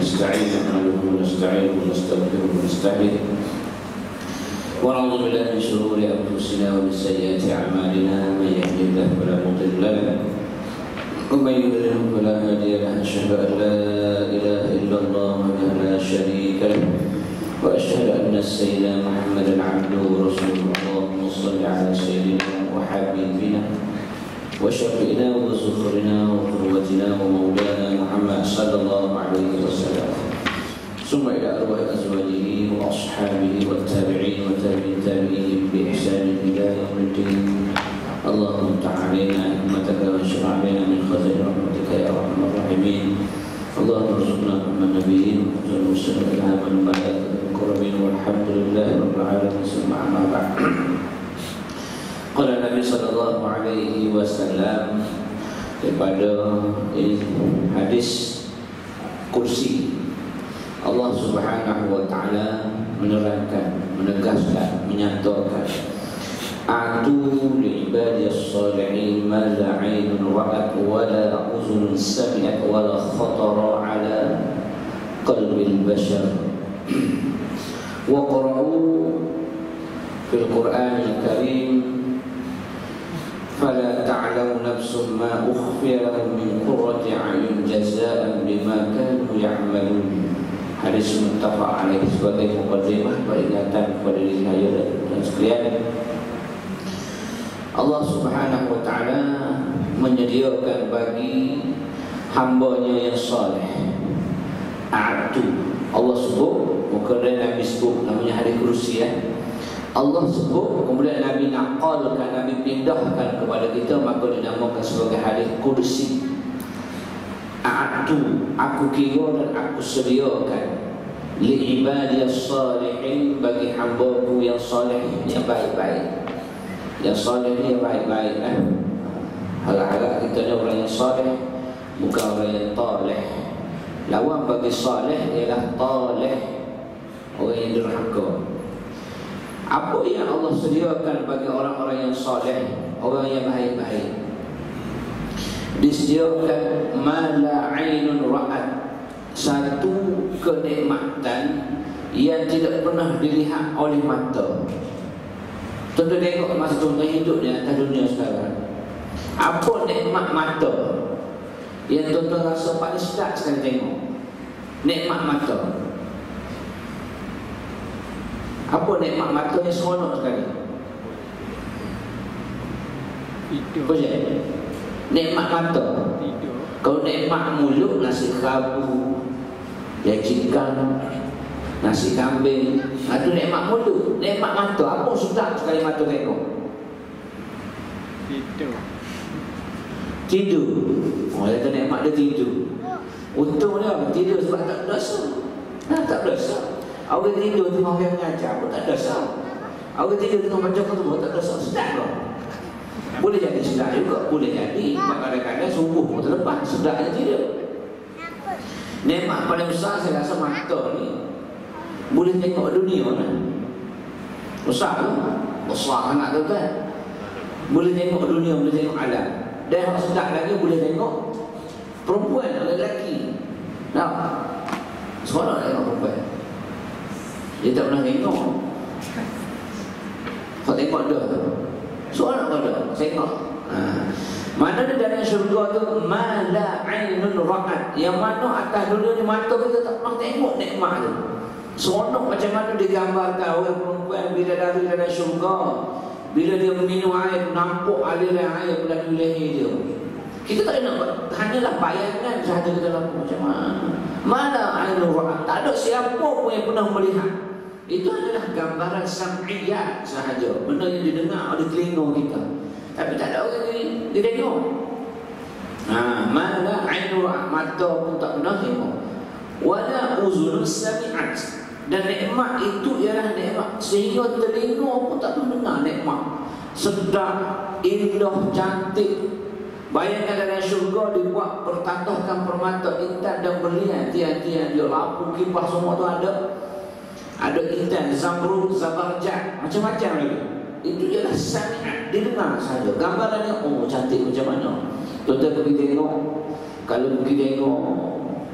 ونستعينه ونستغفره ونستهديه ونعوذ بالله من شرور أنفسنا ومن سيئات أعمالنا من يهده الله فلا مضل له ومن يضلل فلا هادي له أشهد أن لا إله إلا الله وحده لا شريك له وأشهد أن سيدنا محمدا عبده ورسوله اللهم صل على سيدنا وحبيبنا وشفينا وزخرنا وقوتنا ومولانا محمد صلى الله عليه وسلم ثم إلى أرواح أزواجه وأصحابه والتابعين وتابعين تابعين بإحسان إلى يوم الدين اللهم تعالى علينا حكمتك وانشر علينا من خزائن رحمتك يا أرحم الراحمين اللهم ارزقنا حكم النبيين وارزقنا إلهام الملائكة المكرمين والحمد لله رب العالمين ثم أما بعد Qala Nabi sallallahu alaihi wasallam daripada hadis kursi Allah Subhanahu wa taala menerangkan, menegaskan, menyatakan a'tu li ibadiyas salihin ma la 'ainun ra'at wa la uzunun sami'at wa la khatara 'ala qalbil bashar wa qara'u fil Qur'anil Karim فلا تعلم نفس ما أخفي لهم من قرة أعين جزاء بما كانوا يعملون. Hadis muttafaq alaih sebagai muqaddimah peringatan kepada diri saya dan sekalian. Allah Subhanahu wa taala menyediakan bagi hamba-Nya yang saleh. A'tu. Allah sebut, kemudian Nabi sebut namanya hadis kursi ya. Allah sebut, kemudian Nabi naqalkan, Nabi pindahkan kepada kita, maka dinamakan sebagai hadis kursi. A'tu, aku kira dan aku sediakan li ibadiyas salihin, bagi hamba-Ku yang saleh, yang baik-baik. Yang saleh ni yang baik-baik Harap-harap kita ni orang yang saleh, bukan orang yang taleh. Lawan bagi saleh ialah taleh, orang yang derhaka. Apa yang Allah sediakan bagi orang-orang yang saleh, orang yang baik-baik? Disediakan ma la 'ainun ra'at, satu kenikmatan yang tidak pernah dilihat oleh mata. Tuan-tuan tengok masa tuan-tuan hidup di atas dunia sekarang, apa nikmat mata yang tuan-tuan rasa paling sedap sekali tengok? Nikmat mata. Apa nikmat mata yang seronok sekali? Apa je? Nikmat mata. Kalau nikmat mulut, nasi kerabu, yajikan, nasi kambing, itu nikmat mulut. Nikmat mata, apa sedap sekali mata tengok? Tidur. Oh, kata nikmat dia tidur. Untung dia tidur sebab tak berdosa. Tak berdosa. Orang tidur tengah orang mengajar pun tak dosa. Orang tidur tengah baca Quran tak dosa. Sedap tak? Boleh jadi sedap juga. Boleh jadi kadang-kadang subuh pun terlepas. Sedapnya tidur. Nikmat paling besar saya rasa mata ni. Boleh tengok dunia lah. Besar tu. Besar anak tu kan. Boleh tengok dunia, boleh tengok alam. Dan yang sedap lagi boleh tengok perempuan dan lelaki. Nah, seronok tengok perempuan. Dia tak pernah tengok. Kau tengok dia. Soalan kau dia. Tengok. Mana dia dalam syurga tu, ma la 'ainun ra'at, yang mana atas dunia ni mata kita tak pernah tengok nikmat tu. Seronok macam mana digambarkan orang perempuan bila dari dalam syurga, bila dia minum air, nampak aliran air pada leher dia. Kita tak nak, hanyalah bayangan sahaja kita dalam macam mana. Mana 'ainun ra'at, tak ada siapa pun yang pernah melihat. Itu adalah gambaran sam'iyat sahaja, benda yang didengar oleh telinga kita, tapi tak ada orang yang ditengok. Mana 'ainun ra'at, mata pun tak pernah tengok. Wala uzunun sami'at, dan nikmat itu ialah nikmat sehingga telinga pun tak pernah dengar nikmat. Sedap, indah, cantik. Bayangkan dalam syurga dibuat bertambahkan permata intan dan berlian, tiang-tiang dia, lampu kipas semua tu ada. Ada intan, zamrud, zabarjat, macam-macam lagi. Itu ialah sami'at, didengar saja. Gambarannya, oh cantik macam mana. Tuan-tuan pergi tengok. Kalau pergi tengok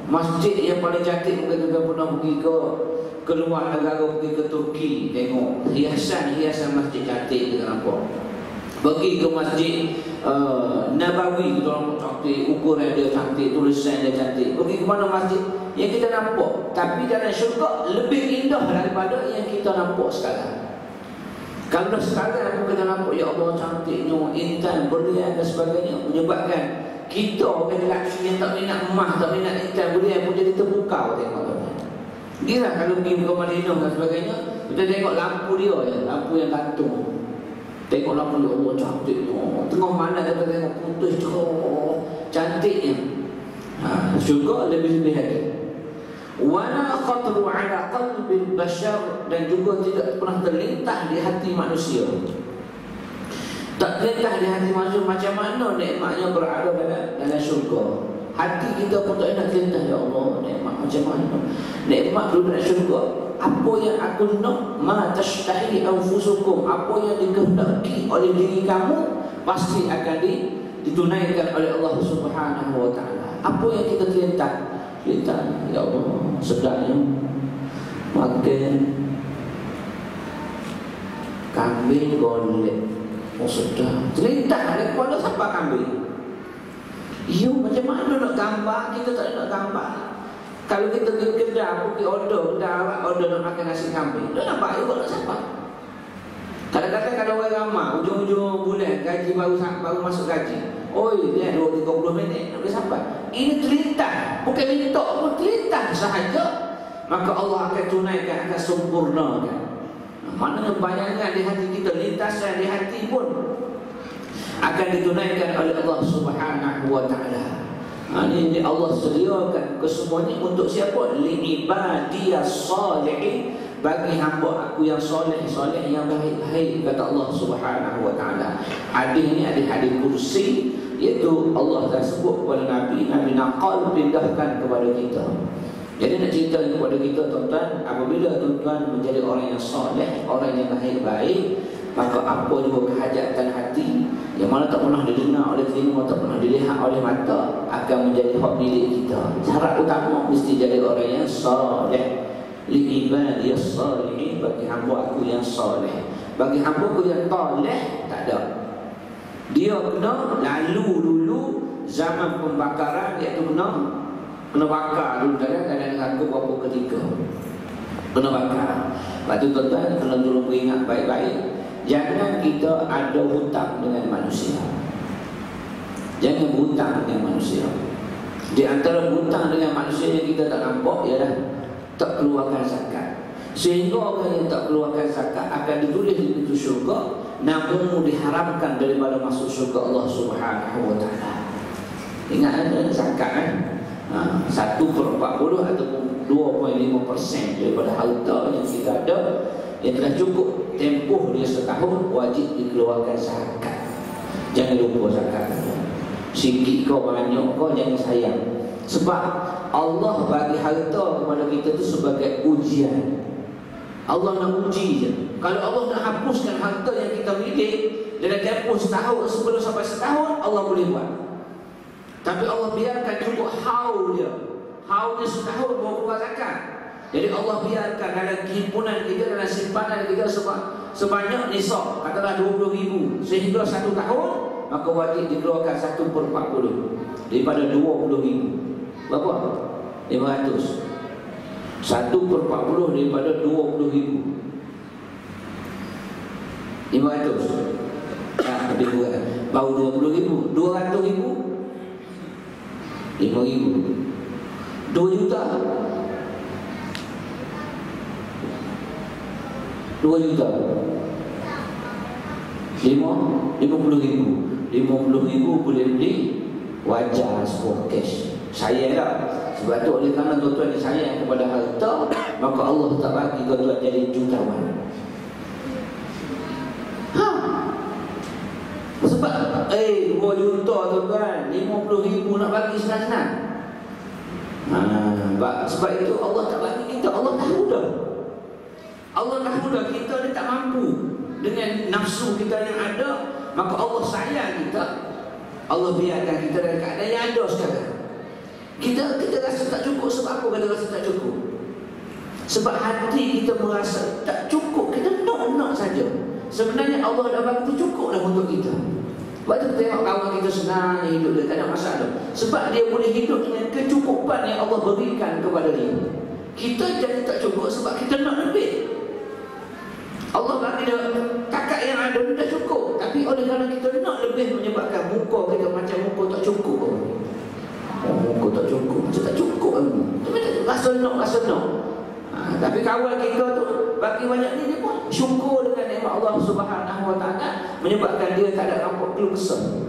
Masjid yang paling cantik mungkin kita pernah pergi ke luar negara, pergi ke Turki, tengok hiasan masjid cantik kita nampak. Pergi ke masjid Nabawi, kita nampak cantik, ukuran dia cantik, tulisan dia cantik. Pergi ke mana masjid yang kita nampak, tapi dalam syurga lebih indah daripada yang kita nampak sekarang. Kalau sekarang aku kita nampak, ya Allah cantiknya, intan, berlian dan sebagainya, menyebabkan kita orang lelaki yang tak minat emas, tak minat intan, berlian pun jadi terbuka. Tengok dia kalau pergi ke Madinah dan sebagainya, kita tengok lampu dia ya, lampu yang gantung. Tengok lampu, ya Allah cantiknya, tengah mana kita tengok putih cantiknya. Syurga lebih-lebih lagi. Wala khatru ala qalbil bashar, dan juga tidak pernah terlintas di hati manusia. Tak terlintas di hati manusia macam mana nikmatnya berada dalam syurga. Hati kita pun tak nak terlintas, ya Allah nikmat macam mana, nikmat duduk dalam syurga. Apa yang aku nak, ma tashtahi anfusukum, apa yang dikehendaki oleh diri kamu pasti akan ditunaikan oleh Allah Subhanahu wa taala. Apa yang kita terlintas, kita, ya Allah, sedapnya makan kambing golek, sedap, terlintas ada kepala siapa kambing. Iyo, macam mana nak gambar, kita tak nak gambar. Kalau kita pergi kedai, pergi order nak makan nasi kambing, dia nampak juga nak siapa. Kadang-kadang kalau orang ramai, ujung-ujung bulan gaji baru masuk gaji, oi, dia 20-30 minit nak boleh sampai. Ini terlintas, bukan minta pun, terlintas sahaja. Maka Allah akan tunaikan, akan sempurnakan. Mana bayangan di hati kita, lintasan di hati pun akan ditunaikan oleh Allah Subhanahu wa taala. Ini Allah sediakan kesemuanya untuk siapa? Li ibadiyas salihin, bagi hamba aku yang soleh yang baik-baik, kata Allah Subhanahu wa taala. Hadis ini ada hadis kursi, iaitu Allah dah sebut kepada Nabi naqal pindahkan kepada kita. Jadi nak cerita kepada kita tuan-tuan, apabila tuan-tuan menjadi orang yang soleh, orang yang baik-baik, maka apa juga kehajatan hati yang mana tak pernah didengar oleh telinga, tak pernah dilihat oleh mata, akan menjadi hak milik kita. Syarat utama mesti jadi orang yang soleh. Li ibadiyas salihin, bagi hamba aku yang soleh. Bagi hamba aku yang soleh tak ada. Dia kena lalu dulu zaman pembakaran, iaitu kena bakar dulu dalam aku berapa ketika kena bakar. Lepas tu tuan-tuan kena tolong ingat baik-baik, jangan kita ada hutang dengan manusia. Jangan berhutang dengan manusia. Di antara hutang dengan manusia yang kita tak nampak ialah tak keluarkan zakat. Sehingga orang yang tak keluarkan zakat akan ditulis di pintu syurga, namun diharamkan daripada masuk syurga Allah Subhanahu wa taala. Ingat ada zakat kan? 1/40 ataupun 2.5% daripada harta yang kita ada, yang telah cukup tempoh dia setahun, wajib dikeluarkan zakat. Jangan lupa zakat. Sikit kau banyak kau jangan sayang. Sebab Allah bagi harta kepada kita itu sebagai ujian. Allah nak uji je. Kalau Allah nak hapuskan harta yang kita milik dalam tempoh setahun, sebelum sampai setahun, Allah boleh buat. Tapi Allah biarkan cukup haul dia. Haul dia setahun baru keluar zakat. Jadi Allah biarkan dalam himpunan kita, dalam simpanan kita sebanyak nisab, katalah 20,000, sehingga 1 tahun, maka wajib dikeluarkan 1/40 daripada 20,000. Berapa? 500. 1/40 daripada 20,000. 500. Lebih kurang. Baru 20,000. 200,000. 5,000. 2 juta. 2 juta. 50,000. 50,000 boleh beli wajar sport cash. Sayang tak? Sebab tu oleh kerana tuan-tuan disayang kepada harta, maka Allah tak bagi tuan-tuan jadi jutawan. Sebab 2 juta tuan-tuan, 50,000 nak bagi senang-senang. Sebab itu Allah tak bagi kita. Allah tahu dah. Allah tahu dah kita ni tak mampu dengan nafsu kita yang ada, maka Allah sayang kita. Allah biarkan kita dalam keadaan yang ada sekarang. Kita rasa tak cukup. Sebab apa kita rasa tak cukup? Sebab hati kita merasa tak cukup. Kita nak saja. Sebenarnya Allah dah bagi cukup dah untuk kita. Sebab tu kita tengok kawan kita senang hidup, dia tak ada masalah. Sebab dia boleh hidup dengan kecukupan yang Allah berikan kepada dia. Kita jadi tak cukup sebab kita nak lebih. Allah bagi dia takat yang ada dah cukup. Tapi oleh kerana kita nak lebih menyebabkan muka kita macam muka tak cukup. Muka tak cukup, macam tak cukup. Tapi rasa nak. Tapi kawan kita tu bagi banyak ni, dia pun syukur dengan nikmat Allah Subhanahu Wa Taala, menyebabkan dia tak ada nampak keluh kesah.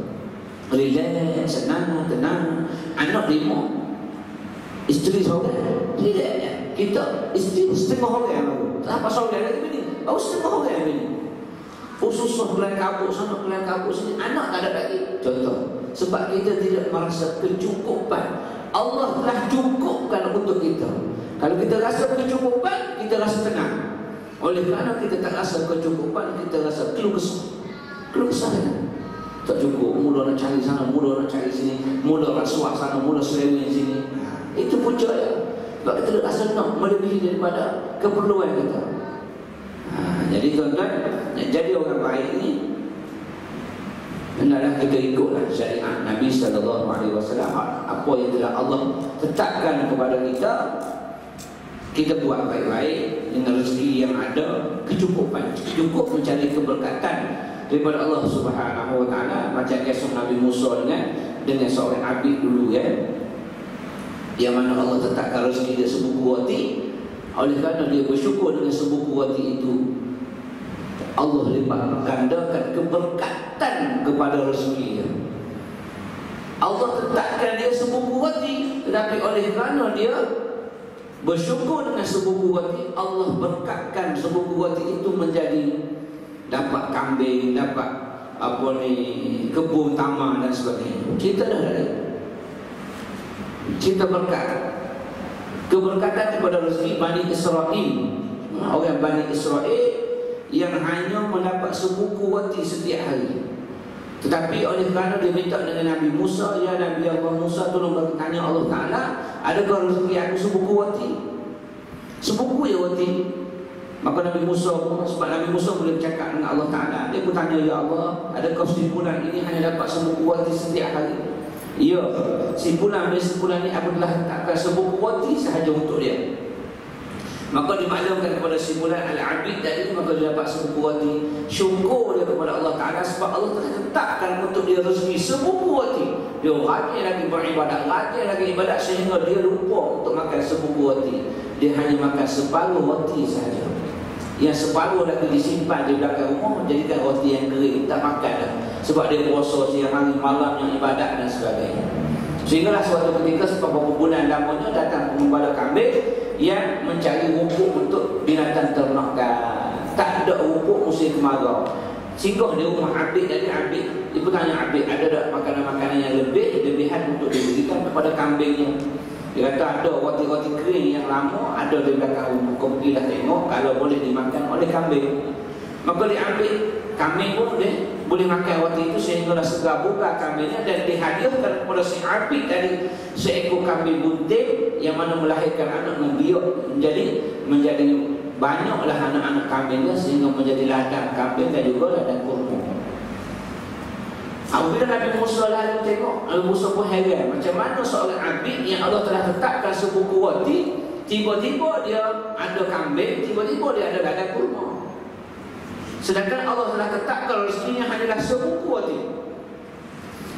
Relax, senang, tenang. Anak 5, isteri seorang. Relax. Kita isteri setengah orang. Tak apa seorang lagi begini. Baru setengah orang begini. Susah kelan kabut sana, kelan kabut sini. Anak tak ada lagi. Contoh. Sebab kita tidak merasa kecukupan. Allah telah cukupkan untuk kita. Kalau kita rasa kecukupan, kita rasa tenang. Oleh kerana kita tak rasa kecukupan, kita rasa keluh kesah. Keluh kesah kan? Tak cukup, mula nak cari sana, mula nak cari sini, mula nak suap sana, mula selewing sini. Itu punca ya. Sebab kita rasa nak melebihi daripada keperluan kita. Jadi tuan-tuan, jadi orang baik ni hendaklah kita ikutlah syariat Nabi SAW. Apa yang telah Allah tetapkan kepada kita, kita buat baik-baik dengan rezeki yang ada, kecukupan, cukup mencari keberkatan daripada Allah Subhanahu Wa Taala. Macam kisah Nabi Musa dengan seorang abid dulu ya, yang mana Allah tetapkan rezeki dia sebuku roti. Oleh kerana dia bersyukur dengan sebuku roti itu, Allah lipat gandakan keberkatan kepada rezeki dia. Allah tetapkan dia sebuku roti, tetapi oleh kerana dia bersyukur dengan sebuku roti, Allah berkatkan sebuku roti itu menjadi dapat kambing, dapat kebun taman dan sebagainya. Kita dah ada. Kita berkat. Keberkatan kepada rezeki Bani Israel. Orang Bani Israel yang hanya mendapat sebuku roti setiap hari. Tetapi oleh kerana dia minta dengan Nabi Musa, ya Nabi Allah Musa, tolong bertanya Allah Ta'ala, adakah rezeki aku sebuku roti? Sebuku je roti. Maka Nabi Musa pun, sebab Nabi Musa boleh bercakap dengan Allah Ta'ala, dia pun tanya, ya Allah, adakah simpulan ini hanya dapat sebuku roti setiap hari? Ya, simpulan ini aku telah letakkan sebuku roti sahaja untuk dia. Maka dimaklumkan kepada simpulan Al-Abid tadi, maka dia dapat sebuku roti. Syukur dia kepada Allah Ta'ala sebab Allah telah letakkan untuk dia rezeki sebuku roti. Dia rajin lagi beribadat, rajin lagi ibadat sehingga dia lupa untuk makan sebuku roti. Dia hanya makan separuh roti sahaja. Yang separuh lagi disimpan di belakang rumah, menjadikan roti yang kering, tak makan dah. Sebab dia puasa siang hari malam yang ibadat dan sebagainya. Sehinggalah suatu ketika beberapa bulan lamanya datang pengembala kambing yang mencari rumput untuk binatang ternakan. Tak ada rumput musim kemarau. Singgah di rumah Abid, dari Abid, dia bertanya Abid, ada tak makanan-makanan yang lebihan untuk diberikan kepada kambingnya? Dia kata ada roti-roti kering yang lama ada di belakang rumah. Kau pergilah tengok kalau boleh dimakan oleh kambing. Maka diambil kambing pun dia boleh makan roti itu sehingga segera buka kambingnya dan dihadiahkan kepada si Abid dari seekor kambing bunting yang mana melahirkan anak membiak menjadi banyaklah anak-anak kambingnya sehingga menjadi ladang kambing dan juga ladang kurma. Apabila Nabi Musa lalu tengok, Nabi Musa pun heran macam mana seorang abid yang Allah telah tetapkan sebuku roti, tiba-tiba dia ada kambing, tiba-tiba dia ada ladang kurma. Sedangkan Allah telah tetapkan rezekinya hanyalah sebuku roti.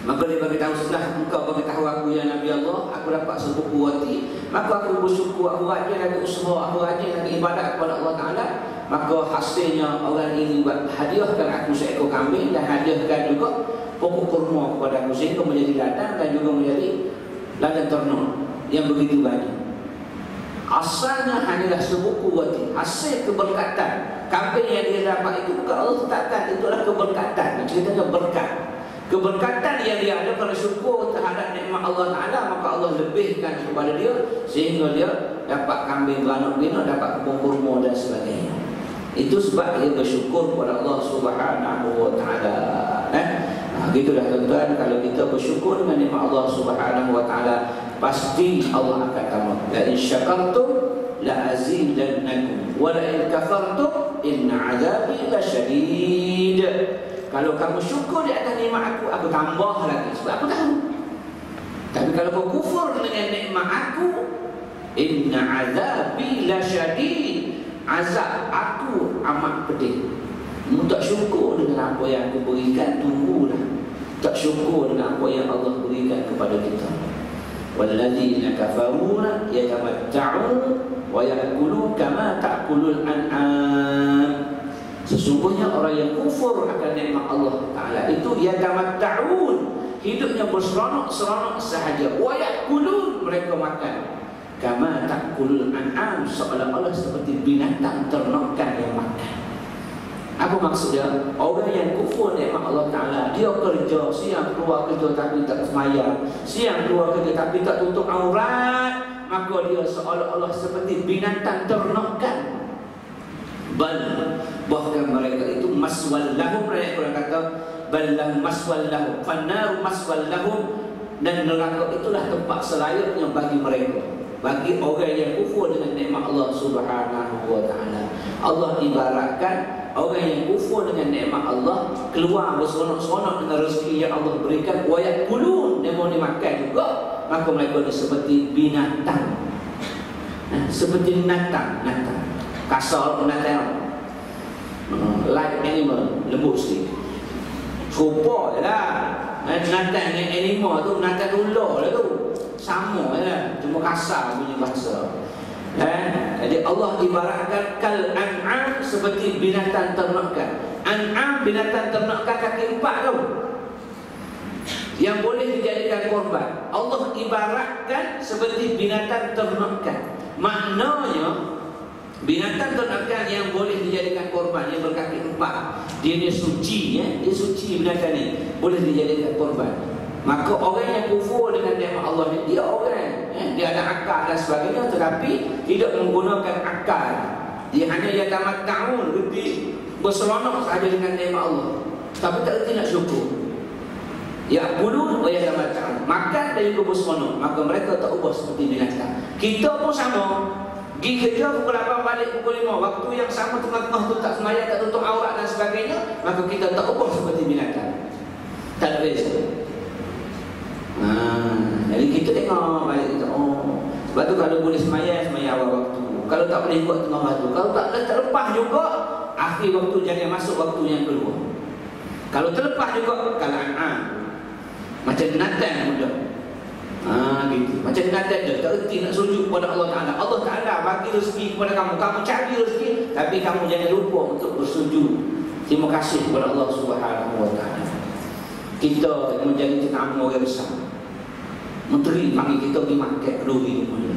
Maka dia beritahu, setelah engkau beritahu aku ya Nabi Allah, aku dapat sebuku roti, maka aku bersyukur, aku rajin lagi usaha, aku rajin lagi ibadat kepada Allah Ta'ala. Maka hasilnya orang ini hadiahkan aku seekor kambing dan hadiahkan juga pokok kurma kepada aku sehingga menjadi ladang dan juga menjadi ladang ternak yang begitu banyak. Asalnya hanyalah sebuku roti, hasil keberkatan kambing yang dia dapat itu bukan Allah tetapkan, itulah keberkatan. Ceritanya berkat. Keberkatan yang dia ada kerana syukur terhadap nikmat Allah Ta'ala, maka Allah lebihkan kepada dia sehingga dia dapat kambing beranak pinak, dapat kebun kurma dan sebagainya. Itu sebab dia bersyukur kepada Allah Subhanahu Wa Ta'ala. Gitulah tuan-tuan, kalau kita bersyukur dengan nikmat Allah Subhanahu Wa Ta'ala, pasti Allah akan tambah. La in syakartum la azidannakum wa la in kafartum inna azabi lasyadid. Kalau kamu syukur di atas nikmat aku tambah lagi sebab aku tahu. Tapi kalau kau kufur dengan nikmat aku, inna azabi lasyadid, azab aku amat pedih. Kamu tak syukur dengan apa yang aku berikan, tunggulah. Tak syukur dengan apa yang Allah berikan kepada kita. Walladzina kafaruna yatamatta'un wa ya'kulun kama ta'kulul an'am. Sesungguhnya orang yang kufur akan nikmat Allah Ta'ala itu yatamatta'un, hidupnya berseronok-seronok sahaja. Wa ya'kulun, mereka makan. Kama ta'kulul an'am, seolah-olah seperti binatang ternakan yang makan. Apa maksudnya? Orang yang kufur nikmat Allah Ta'ala, dia kerja, siang keluar kerja tapi tak semayang, siang keluar kerja tapi tak tutup aurat, maka dia seolah-olah seperti binatang ternakan. Bahkan mereka itu maswal lahum, mereka kata bal maswal lahum, fannaru maswal lahum, dan neraka itulah tempat selayaknya bagi mereka, bagi orang yang kufur dengan nikmat Allah Subhanahu wa Ta'ala. Allah ibaratkan orang yang kufur dengan nikmat Allah, keluar berseronok-seronok dengan rezeki yang Allah berikan, wa yakulun, dia mau dimakan juga, maka mereka ni seperti binatang, seperti natang kasar binatang, like animal, lembut sikit, serupa je lah. Natang dengan animal tu, natang ular lah tu, sama je lah, cuma kasar punya bahasa. Jadi Allah ibaratkan kal an'am, seperti binatang ternakan. An'am, binatang ternakan kaki 4 tu, yang boleh dijadikan korban. Allah ibaratkan seperti binatang ternakan. Maknanya binatang ternakan yang boleh dijadikan korban, yang berkaki 4, dia ni suci, dia suci binatang ni, boleh dijadikan korban. Maka orang yang kufur dengan nikmat Allah ni, dia orang, dia ada akal dan sebagainya, tetapi tidak menggunakan akal. Dia hanya yatamatta'un, reti berseronok sahaja dengan nikmat Allah, tapi tak reti nak syukur. Ya'kulun wa yatamatta'un, makan dan juga berseronok, maka mereka tak ubah seperti binatang. Kita pun sama, pergi kerja pukul 8 balik pukul 5, waktu yang sama tengah-tengah tu tak semayang, tak tutup aurat dan sebagainya, maka kita tak ubah seperti binatang. Tak beza. Jadi kita tengok balik kita, sebab tu kalau boleh semayang awal waktu, kalau tak boleh buat tengah waktu, kalau tak terlepas juga akhir waktu, jangan masuk waktu yang kedua. Kalau terlepas juga kalangan macam natang muda, gitu. Macam natang dia tak reti nak sujud kepada Allah Ta'ala. Allah Ta'ala bagi rezeki kepada kamu, kamu cari rezeki, tapi kamu jangan lupa untuk bersujud terima kasih kepada Allah Subhanahu wa Ta'ala. Kita menjadi tetamu orang besar, menteri panggil kita pergi makan kenduri rumah dia.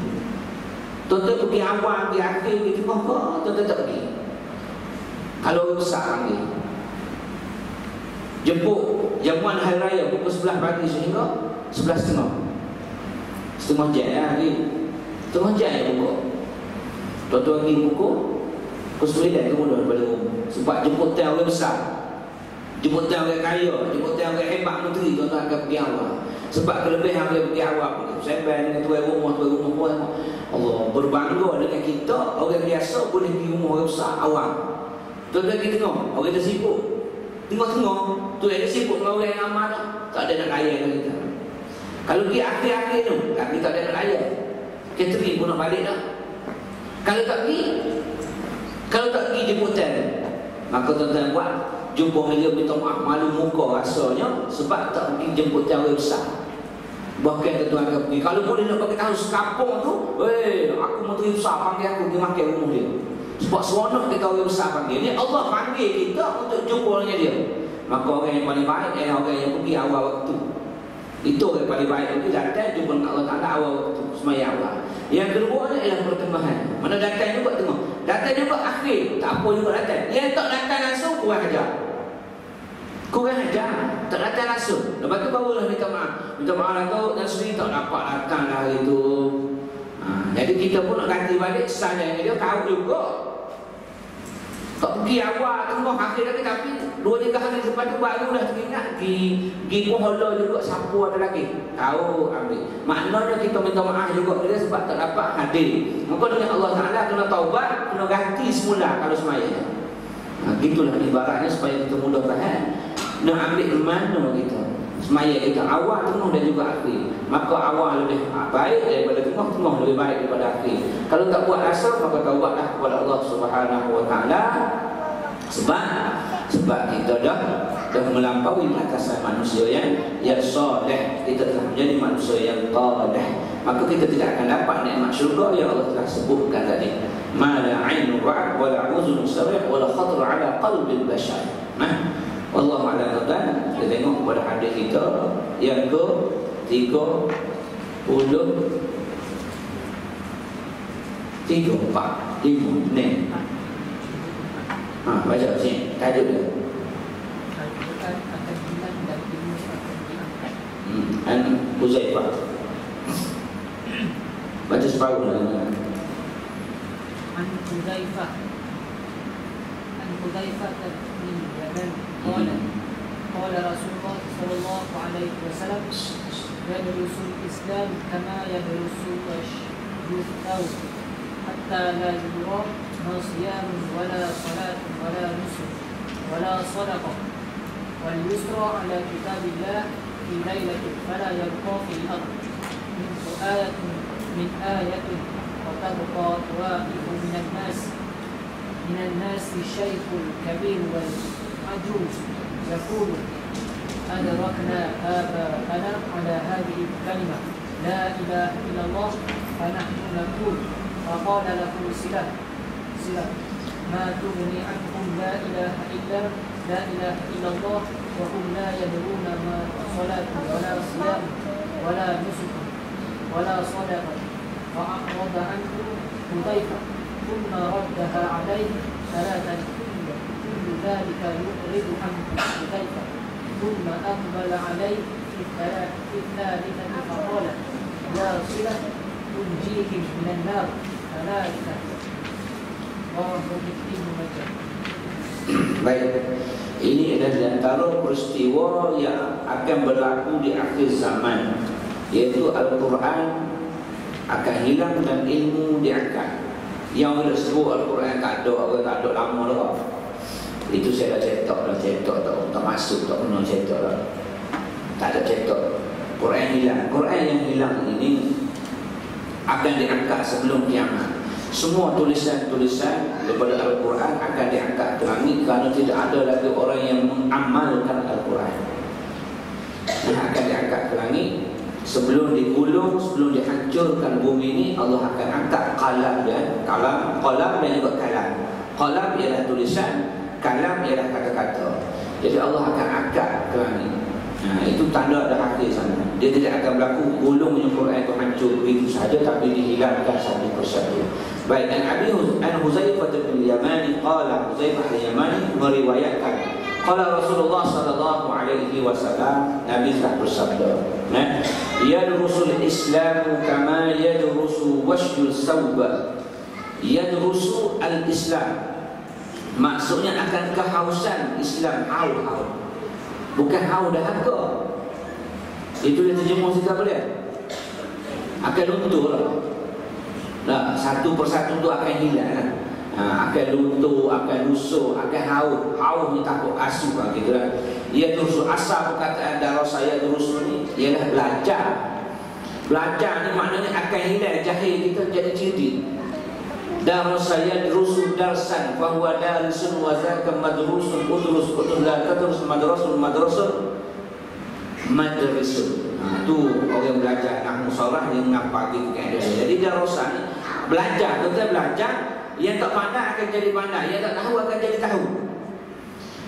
Tuan-tuan pergi awal, pergi akhir, pergi tengah, tuan-tuan tak pergi. Kalau orang besar panggil, jemput jamuan hari raya pukul 11 pagi sehingga 11.30, setengah jam lagi, setengah jam yang buka. Tuan-tuan pergi pukul 9 kemudian daripada rumah, sebab jemputan orang besar, jemputan orang kaya, jemputan orang hebat menteri, tuan-tuan akan pergi awal. Sebab kelebihan dia pergi awal, sampai dengan tuan rumah pun Allah berbangga dengan kita. Orang biasa boleh pergi rumah orang besar awal. Tuan-tuan pergi tengok, orang dah sibuk tengok-tengok, tu yang sibuk dengan orang yang aman, tak ada nak layan dengan kita. Kalau pergi akhir-akhir tu, kami tak ada nak layan, catering pun nak balik dah. Kalau tak pergi jemputan, maka tuan-tuan buat jumpa dia minta maaf, malu muka rasanya, sebab tak pergi jemputan orang besar. Bahkan tuan-tuan akan pergi, kalau boleh nak bagi tahu sekampung tu, aku menteri besar panggil aku pergi makan rumah dia, sebab seronok kita orang besar panggil. Ni Allah panggil kita untuk jumpa dengan dia. Maka orang yang paling baik adalah orang yang pergi awal waktu. Itu orang paling baik, itu datang jumpa dengan Allah Ta'ala awal waktu, semayang awal. Yang kedua adalah pertengahan, mana datang juga tengah, datang juga akhir, tak apa juga datang. Yang tak datang langsung, kurang ajar, tak datang langsung. Lepas tu barulah minta maaf lah tu, dan sendiri tak dapat datang lah hari tu. Jadi kita pun nak ganti balik, salah yang dia tahu juga. Tak pergi awal tengah akhir tapi 2-3 hari lepas tu baru dah teringat pergi pohola juga siapa ada lagi. Tahu ambil. Maknanya kita minta maaf juga dia sebab tak dapat hadir. Maka dengan Allah Taala kena taubat, kena ganti semula kalau semaya. Gitulah ibaratnya supaya kita mudah faham. Nak ambil mana kita? Semaya kita awal, tengah dan juga akhir. Maka awal lebih baik daripada tengah, tengah lebih baik daripada akhir. Kalau tak buat asal, maka taubatlah kepada Allah Subhanahu Wa Taala. Sebab kita dah melampaui batasan manusia yang soleh. Kita telah menjadi manusia yang taleh. Maka kita tidak akan dapat nikmat syurga yang Allah telah sebutkan tadi. Ma la 'ainun ra'at wa la 'uzunun sami'at wa la khatara 'ala qalbil bashar. Wallahu a'lam. Kita tengok kepada hadis kita yang ke-33. 3, 4, 5, 6. Baca sini tajuk dia. Huzaifah. Baca separuh lah. Huzaifah bin Yaman qala Rasulullah sallallahu alaihi wasallam yadrusul Islam kama yadrusul tawhid hatta la yura ma siyamun wala salatun wala nusuk wala sadaqah wal yusra ala kitabillah fi lailatin fala yalqa fil ard min ayatin wa tabqa tawa'ifu من الناس الشيخ الكبير والعجوز يقول أدركنا آباءنا على هذه الكلمة لا إله إلا الله فنحن نقول فقال له صلة ما تغني عنهم لا إله إلا الله وهم لا يدرون ما صلاة ولا صيام ولا نسك ولا صدقة فأعرض عنه حذيفة ثم ردها عليه ثلاثا كل ذلك يعرض عنه حذيفة ثم أقبل عليه في الثالثة فقال يا صلة تنجيهم من النار ثلاثة رواه مسلم ومسلم. Baik, ini adalah di antara peristiwa yang akan berlaku di akhir zaman, yaitu Al-Quran akan hilang dan ilmu diangkat. Yang ada sebut Al-Quran tak ada lama dah. Itu saya dah cetak tak masuk, tak pernah cetak dah. Tak ada cetak. Quran hilang. Quran yang hilang ini akan diangkat sebelum kiamat. Semua tulisan-tulisan daripada Al-Quran akan diangkat ke langit kerana tidak ada lagi orang yang mengamalkan Al-Quran. Akan diangkat ke langit. Sebelum digulung, sebelum dihancurkan bumi ini, Allah akan angkat qalam dan juga kalam. Qalam ialah tulisan, kalam ialah kata-kata. Jadi Allah akan angkat ke langit. Itu tanda dah akhir sana. Dia tidak akan berlaku gulungnya Quran itu hancur begitu saja, tapi dihilangkan satu persatu. Baik, an Huzaifah bin Yamani qala, Huzaifah bin Yamani meriwayatkan qala Rasulullah sallallahu alaihi wasallam, Nabi telah bersabda, yadrusul Islam kama yadrusu washyul sawba. Yadrusu al-Islam maksudnya akan kehausan Islam, haus. Bukan haus dahaga. Itu dia terjemah kita boleh. Akan luntur lah. Nah, satu persatu tu akan hilang. Akan luntur, akan lusuh, akan haus ni takut asuh lah gitu lah. Ia terus asal perkataan darah saya terus ni ialah belajar. Belajar ni maknanya akan hilang jahil kita jadi cerdik. Darah saya terusun darsan bahwa darisun wazaka madrusun udrus la tadrus madrasun tu orang belajar nahwu sarah yang ngapa gitu kaedah. Jadi darasa ni belajar, kita belajar, yang tak pandai akan jadi pandai, yang tak tahu akan jadi tahu.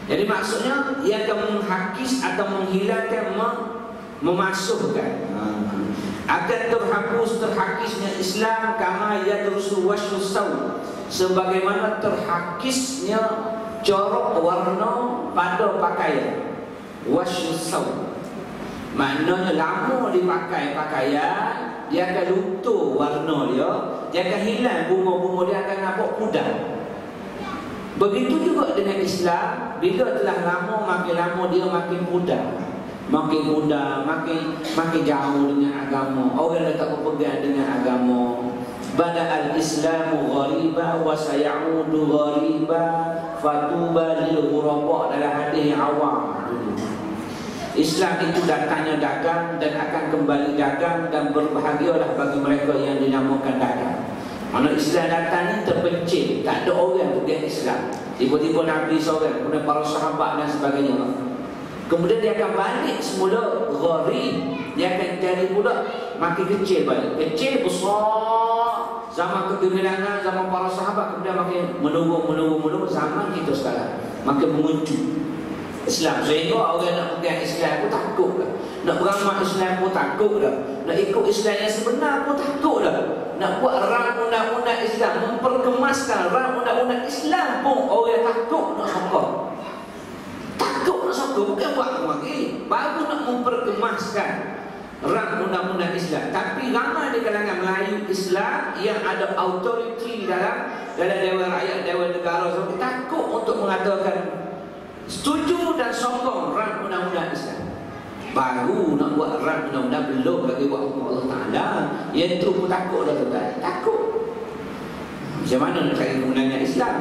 Jadi maksudnya ia akan menghakis atau menghilangkan, memasukkan, akan terhakisnya Islam kama yadrusu wasyus saw, sebagaimana terhakisnya corak warna pada pakaian. Wasyus saw maknanya lama dipakai pakaian, dia akan luntur warna dia akan hilang, bunga-bunga dia akan nampak pudar. Begitu juga dengan Islam, bila telah lama, makin lama dia makin mudah, makin jauh dengan agama. Orang dah tak berpegang dengan agama. Bada'al Islamu ghariba wa sayaudu ghariba fatuba lil ghuraba, dalam hadis yang awam. Islam itu datangnya dagang dan akan kembali dagang, dan berbahagialah bagi mereka yang dinamakan dagang. Mana Islam datang ni terpencil, tak ada orang pegang Islam. Tiba-tiba Nabi seorang, kemudian para sahabat dan sebagainya. Kemudian dia akan balik semula gharib. Dia akan jadi pula makin kecil balik. Kecil, besar. Zaman kegemilangan, zaman para sahabat, kemudian makin menunggu. Zaman kita sekarang makin menguncup Islam. Sehingga orang nak pegang Islam pun takut dah. Nak beramal Islam pun takut dah. Nak ikut Islam yang sebenar pun takut dah. Nak buat rang undang-undang Islam, memperkemaskan rang undang-undang Islam pun orang takut nak sokong. Takut nak sokong, bukan buat lagi. Baru nak memperkemaskan rang undang-undang Islam. Tapi ramai di kalangan Melayu Islam yang ada autoriti dalam Dewan Rakyat, Dewan Negara, sampai takut untuk mengatakan setuju dan sokong rang undang-undang Islam. Baru nak buat rang undang-undang, belum lagi buat hukum Allah Ta'ala. Yang itu pun takut dah tuan. Takut. Macam mana nak cari kemenangan Islam?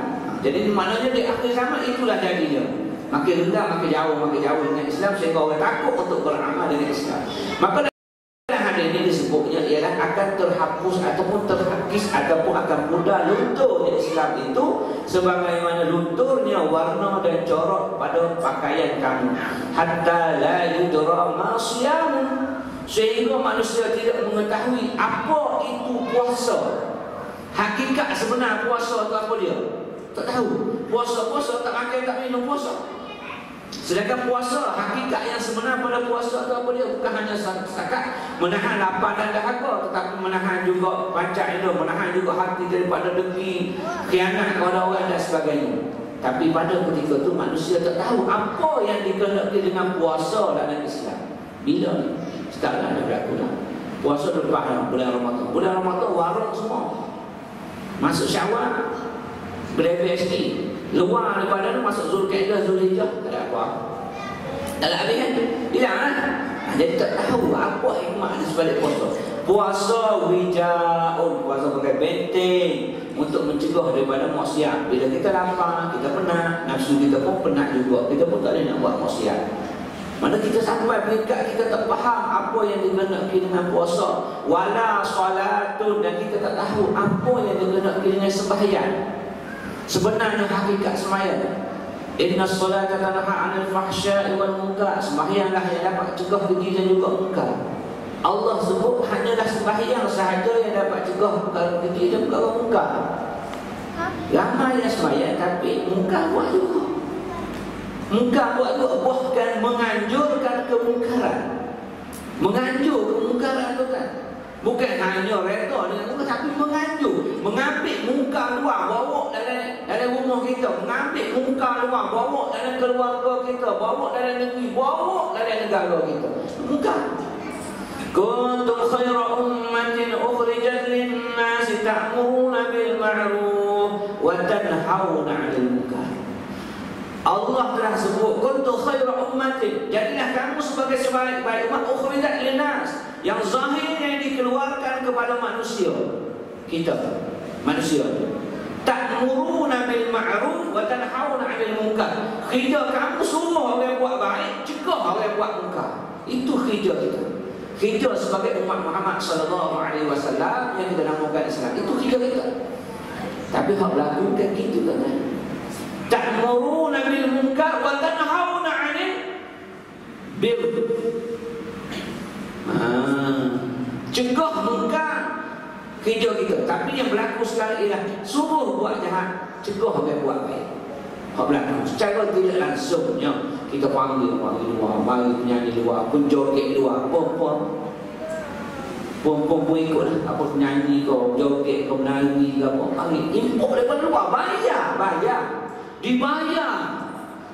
Jadi maknanya di akhir zaman itulah jadinya. Makin rendah, makin jauh dengan Islam, sehingga orang takut untuk beramal dengan Islam. Maka dalam hadis ini disebutnya ialah akan terhapus ataupun terhakis ataupun akan mudah lunturnya Islam itu, sebagaimana lunturnya warna dan corak pada pakaian kamu. Hatta la yudra ma siyam, sehingga manusia tidak mengetahui apa itu puasa. Hakikat sebenar puasa itu apa dia? Tak tahu. Puasa tak makan, tak minum puasa. Sedangkan puasa, hakikat yang sebenar pada puasa itu apa dia? Bukan hanya setakat menahan lapar dan dahaga, tetapi menahan juga panca indera, menahan juga hati daripada dengki, khianat kepada orang dan sebagainya. Tapi pada ketika itu manusia tak tahu apa yang dikehendaki dengan puasa dalam Islam. Bila ni? Sekarang ada berlaku dah. Puasa lepas bulan Ramadan. Bulan Ramadan warung semua. Masuk Syawal, beres ni. Luar daripada tu masuk Zulkaidah, Zulhijjah, tak ada apa. Tak ada habis kan? Hilang kan? Jadi tak tahu apa hikmah di sebalik puasa. Puasa wijaun, puasa pakai benteng untuk mencegah daripada maksiat. Bila kita lapar, kita penat, nafsu kita pun penat juga, kita pun tak boleh nak buat maksiat. Mana kita sampai peringkat kita tak faham apa yang dikehendaki dengan puasa. Wala solatun, dan kita tak tahu apa yang dikehendaki dengan sembahyang. Sebenarnya hakikat sembahyang, inna solata tanha 'anil fahsya'i wal munkar, sembahyanglah yang dapat cegah keji dan juga munkar. Allah sebut hanyalah sembahyang sahaja yang dapat cegah perkara keji dan perkara munkar. Ramai yang sembahyang tapi munkar buat juga. Munkar buat juga, bahkan menganjurkan kemungkaran. Menganjur kemungkaran tu kan. Bukan hanya reda dengan munkar, tapi menganjur, mengambil munkar luar, bawa dalam rumah kita, mengambil munkar luar, bawa dalam keluarga kita, bawa dalam negeri, bawa dalam negara kita. Munkar. Kuntum khaira ummatin ukhrijat lin-nasi ta'muruna bil ma'ruf wa tanhauna 'anil munkar. Allah telah sebut kuntum khaira ummatin, jadilah kamu sebagai sebaik-baik umat ukhrijat lin-nas, yang zahir yang dikeluarkan kepada manusia. Kita manusia ta'muruna bil ma'ruf wa tanhauna 'anil munkar. Kerja kamu suruh orang buat baik, cegah orang buat munkar. Itu kerja kita. Kerja sebagai umat Muhammad sallallahu alaihi wasallam yang kita namakan Islam. Itu kerja kita. Tapi hak berlaku kan gitu kan. Ta'muruna bil munkar wa tanhauna 'anil bir. Cegah munkar kerja kita. Tapi yang berlaku sekarang ialah suruh buat jahat, cegah orang buat baik. Hak berlaku secara tidak langsungnya. Kita panggil luar, mari penyanyi luar, penjoget luar, perempuan ikutlah apa penyanyi kau, joget kau, menari ke apa, panggil import daripada luar, bayar, dibayar.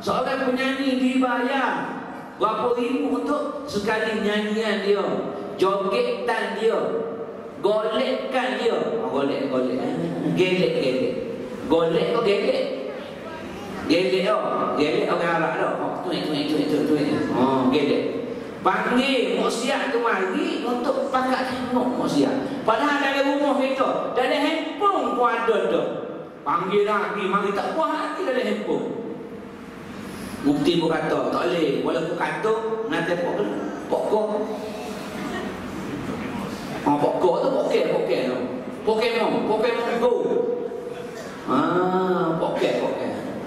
Seorang penyanyi dibayar berapa ribu untuk sekali nyanyian dia, jogetan dia, golekkan dia. Golek gelek kau gelek. Gelek orang Arab dah. Tuik. Gelek. Panggil maksiat tu mari untuk pakat tengok maksiat. Padahal dalam rumah kita, dalam handphone pun ada tu. Panggil lagi, mari tak puas hati dalam handphone. Mufti pun kata, tak boleh. Walaupun kata, nanti pokok. Pokok tu Pokemon tu. Pokemon Go.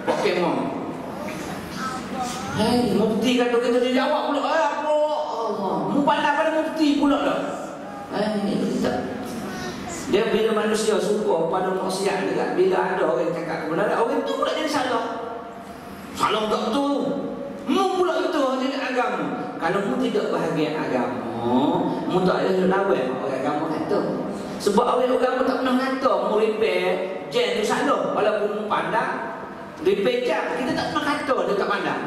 Pokemon. Hei, mufti kata kita dia jawab pula. Apa? Allah. Mu pandai pada mufti pula dah. Dia bila manusia suka pada maksiat dekat, bila ada orang cakap kebenaran, orang tu pula jadi salah. Salah tak tu. Mu pula itu jadi agama. Kalau mu tidak bahagia agama, mu tak ada lawan orang agama kata. Sebab orang agama tak pernah kata mu repair jam tu salah. Walaupun mu pandai repair jam, kita tak pernah kata dia tak pandai.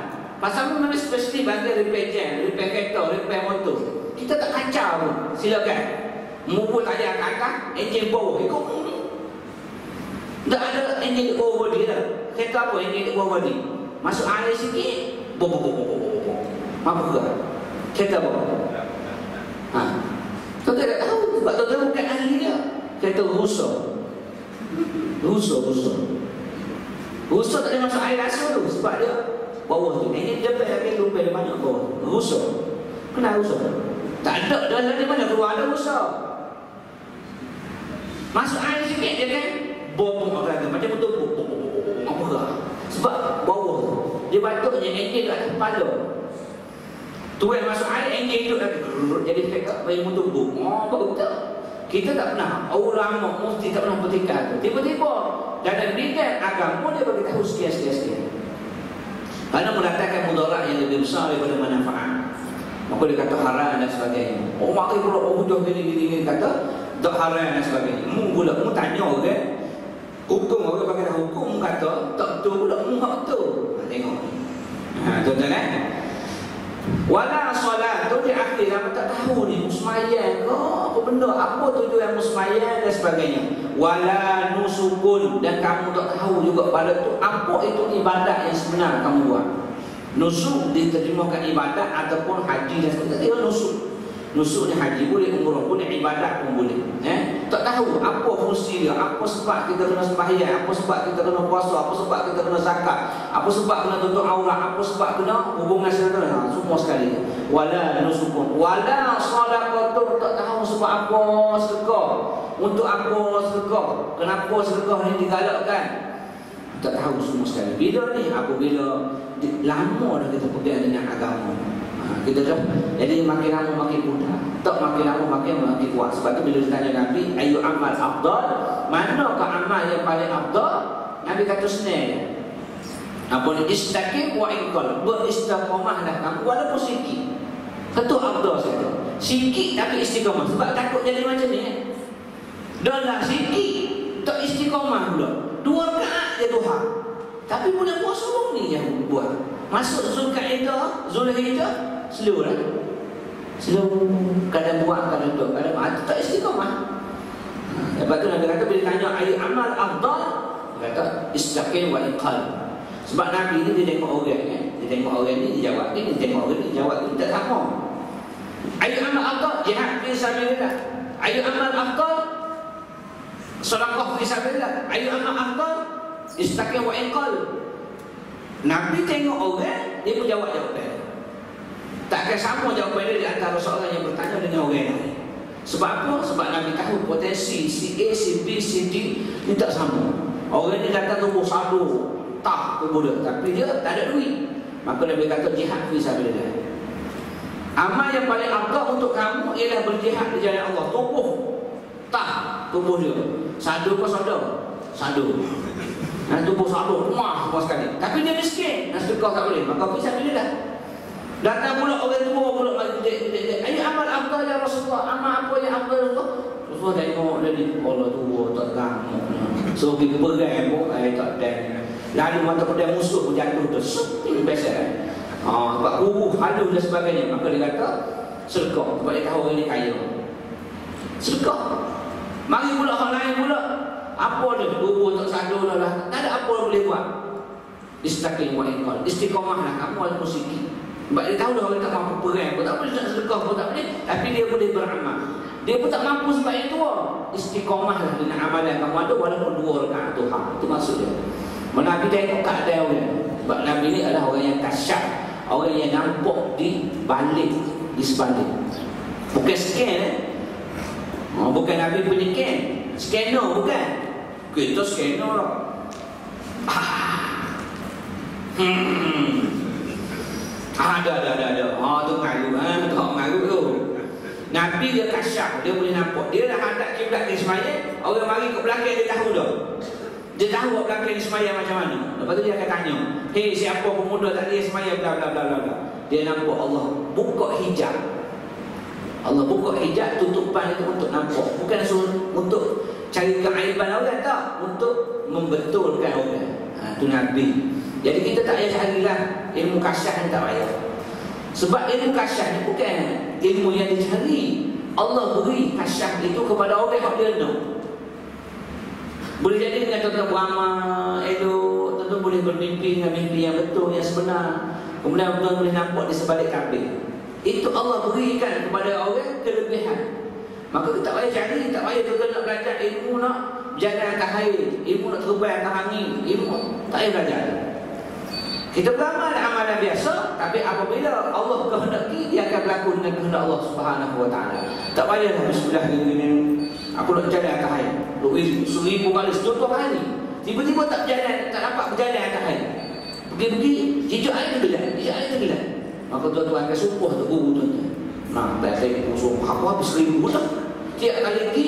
Pasal mu memang spesifik bagi repair jam, repair kereta, repair motor. Kita tak kacau pun. Silakan. Mu pun tak ada atas, enjin bawah ikut mu. Tak ada enjin di bawah body dah. Kereta apa enjin di bawah body? Masuk air sikit, apa ke? Kereta apa? Tuan tak tahu. Sebab tuan bukan ahli dia. Kereta rusak. Rusak tak boleh masuk air rasa tu. Sebab dia bawah tu. Ini dia pergi lupa dia banyak bawah. Rusak. Kenapa rusak? Tak ada dalam dia mana keluar ada rusak. Masuk air sikit dia kan bopong orang macam betul apa ke? Sebab bawah tu. Dia patutnya enjin kat kepala. Tuan masuk air enjin duduk lagi. Jadi fake bagi motor buk. Betul. Kita tak pernah. Ulama mufti tak pernah bertikar tu. Tiba-tiba dalam bidang agama dia bagi tahu sekian. Karena mendatangkan mudarat yang lebih besar daripada manfaat. Maka dia kata haram dan sebagainya. Maka pula hujah gini kata tak haram dan sebagainya. Mu tanya orang hukum orang bagi hukum kata tak betul pula mu hak tu. Tengok. Tuan-tuan kan? Wala solat tu di akhir apa tak tahu ni musmayyan ke apa benda, apa tujuan musmayyan dan sebagainya. Wala nusukun, dan kamu tak tahu juga pada tu apa itu ibadat yang sebenar kamu buat. Nusuk diterjemahkan ibadat ataupun haji dan sebagainya. Nusuk ni haji boleh, umrah boleh, ibadat pun boleh. Tak tahu apa fungsi dia, apa sebab kita kena sembahyang, apa sebab kita kena puasa, apa sebab kita kena zakat, apa sebab kena tutup aurat, apa sebab kena hubungan saudara, semua sekali. Wala nusukun, wala sadaqatun, tak tahu sebab apa sedekah, untuk apa sedekah, kenapa sedekah ni digalakkan. Tak tahu semua sekali. Bila ni? Apabila lama dah kita pegang dengan agama. Kita dah, jadi makin lama makin mudah, tak makin lama makin kuat. Sebab tu bila ditanya Nabi, ayu amal afdal, manakah amal yang paling afdal? Nabi kata senang. Apa ni? Istaqim wa iqal, beristiqamahlah kamu walaupun sikit. Itu afdal saja. Sikit tapi istiqamah. Sebab takut jadi macam ni. Dah lah sikit, tak istiqamah pula. 2 rakaat je Tuhan. Tapi boleh puasa ni yang buat. Masuk Zulkaidah, Zulhijjah, slow lah. Slow, kadang buat, kadang duduk, kadang mati, tak istiqamah. Lepas tu Nabi kata bila tanya ayu amal afdal, dia kata istaqim wa iqal. Sebab Nabi ni dia tengok orang kan. Dia tengok orang ni, dia jawab ni, dia tengok orang ni, dia jawab ni, tak sama. Ayu amal afdal, jihad fi sabilillah. Ayu amal afdal, sedekah fi sabilillah. Ayu amal afdal, istaqim wa iqal. Nabi tengok orang, dia pun jawab jawapan. Takkan sama jawapan dia di antara seorang yang bertanya dengan orang lain. Sebab apa? Sebab Nabi tahu potensi si A, si B, si D ni tak sama. Orang ni datang tubuh sadu, tak tubuh dia, tapi dia tak ada duit. Maka Nabi kata jihad fi sabilillah. Amal yang paling afdal untuk kamu ialah berjihad di jalan Allah. Tubuh dia. Sadu ke sadu? Sadu. Tubuh sadu, rumah semua sekali. Tapi dia miskin, sedekah tak boleh. Maka fisabilillah. Datang pula orang tua pula ayo amal afdal ya Rasulullah. Amal apa yang afdal ya Rasulullah? Rasulullah tengok dia ni Allah tua tak gamuk. So pergi berai pun tak ada. Lalu mata pedang musuh pun jatuh tu. Ini biasa. Sebab kuruh, haluh dan sebagainya. Maka dia kata sedekah. Sebab dia tahu orang ni kaya. Sedekah. Mari pula orang lain pula. Apa dia? Kubur tak sadu lah. Tak ada apa boleh buat. Istaqim wa inqal. Istiqamahlah kamu walaupun sikit. Sebab dia tahu dah orang tak mampu perang, tak boleh nak sedekah pun tak boleh, tapi dia boleh beramal. Dia pun tak mampu sebab itu. Istiqamahlah dengan amalan kamu ada walaupun 2 rakaat duha. Itu maksud dia. Nabi tengok keadaan orang. Sebab Nabi ni adalah orang yang kasyaf, orang yang nampak di balik, di sebalik. Bukan scan bukan Nabi punya scan. Scanner bukan. Kita scanner lah. Ada. Tu mengaruh. Tu mengaruh tu. Nabi dia kasyaf, dia boleh nampak. Dia dah hadap kiblat di semaya, orang mari ke belakang dia tahu dah. Dia tahu kat belakang di semaya macam mana. Lepas tu dia akan tanya, "Hei, siapa pemuda tadi semaya bla bla bla bla." Dia nampak Allah buka hijab. Allah buka hijab tutupan itu untuk nampak. Bukan untuk cari keaiban orang, tak. Untuk membetulkan orang. Itu Nabi. Jadi kita tak payah carilah ilmu kasyaf, tak payah. Sebab ilmu kasyaf ni bukan ilmu yang dicari. Allah beri kasyaf itu kepada orang yang dia nak. Boleh jadi dengan tuan-tuan beramal elok, tuan-tuan boleh bermimpi dengan mimpi yang betul, yang sebenar. Kemudian tuan boleh nampak di sebalik kabel. Itu Allah berikan kepada orang kelebihan. Maka kita tak payah cari, tak payah tuan-tuan nak belajar ilmu, nak berjalan atas air, ilmu nak terbang atas angin, ilmu tak payah belajar. Kita beramal amalan biasa, tapi apabila Allah kehendaki, dia akan berlaku dengan kehendak Allah Subhanahu Wa Taala. Tak payahlah bismillah gini. Aku nak jalan atas air 1000 kali, 100 kali. Tiba-tiba tak berjalan, tak dapat berjalan atas air. Pergi-pergi, jejak air tergelam. Maka tuan-tuan akan sumpah tu guru tuan-tuan. Nah, saya musuh aku habis 1000 dah. Tiap kali pergi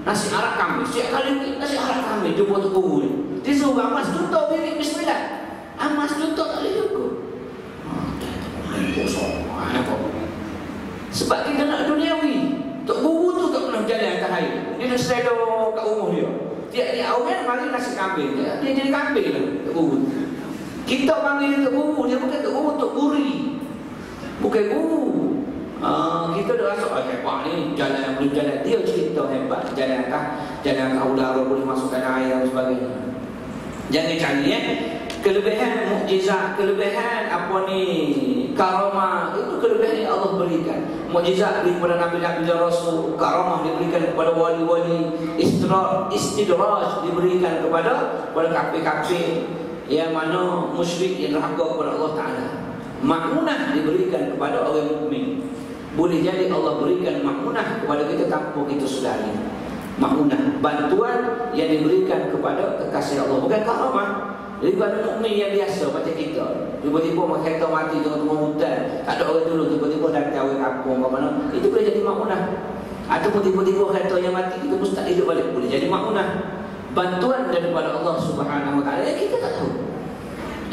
nasi arak kambing, tiap kali pergi nasi arak kambing. Jumpa tu guru ni. Dia suruh amas tutup bilik bismillah. Amas tutup tak boleh cukup. Sebab kita nak duniawi. Tok guru tu tak pernah berjalan atas air. Dia nak sedar kat rumah dia. Tiap-tiap orang mari nasi kambing. Dia jadi kambing lah tok guru. Kita panggil dia tok guru, dia bukan tok guru, tok guri. Bukan guru. Kita dah rasa hebat ni, jalan yang boleh jalan. Dia cerita hebat, jalan kat udara boleh masukkan air dan sebagainya. Jangan cari kelebihan mukjizat, kelebihan karamah, itu kelebihan yang Allah berikan. Mukjizat daripada Nabi-Nabi dan Rasul, karamah diberikan kepada wali-wali, istidraj diberikan kepada kafir-kafir yang mana musyrik yang derhaka kepada Allah Ta'ala. Makmunah diberikan kepada orang mukmin. Boleh jadi Allah berikan makmunah kepada kita tanpa kita sedari. Makmunah, bantuan yang diberikan kepada kekasih Allah, bukan karamah. Jadi pada mukmin yang biasa macam kita, tiba-tiba kereta mati tengah-tengah hutan, tak ada orang dulu, tiba-tiba datang orang kampung ke mana, itu boleh jadi makmunah. Ataupun tiba-tiba kereta yang mati, kita mesti tak hidup balik, boleh jadi makmunah. Bantuan daripada Allah Subhanahu Wa Taala yang kita tak tahu.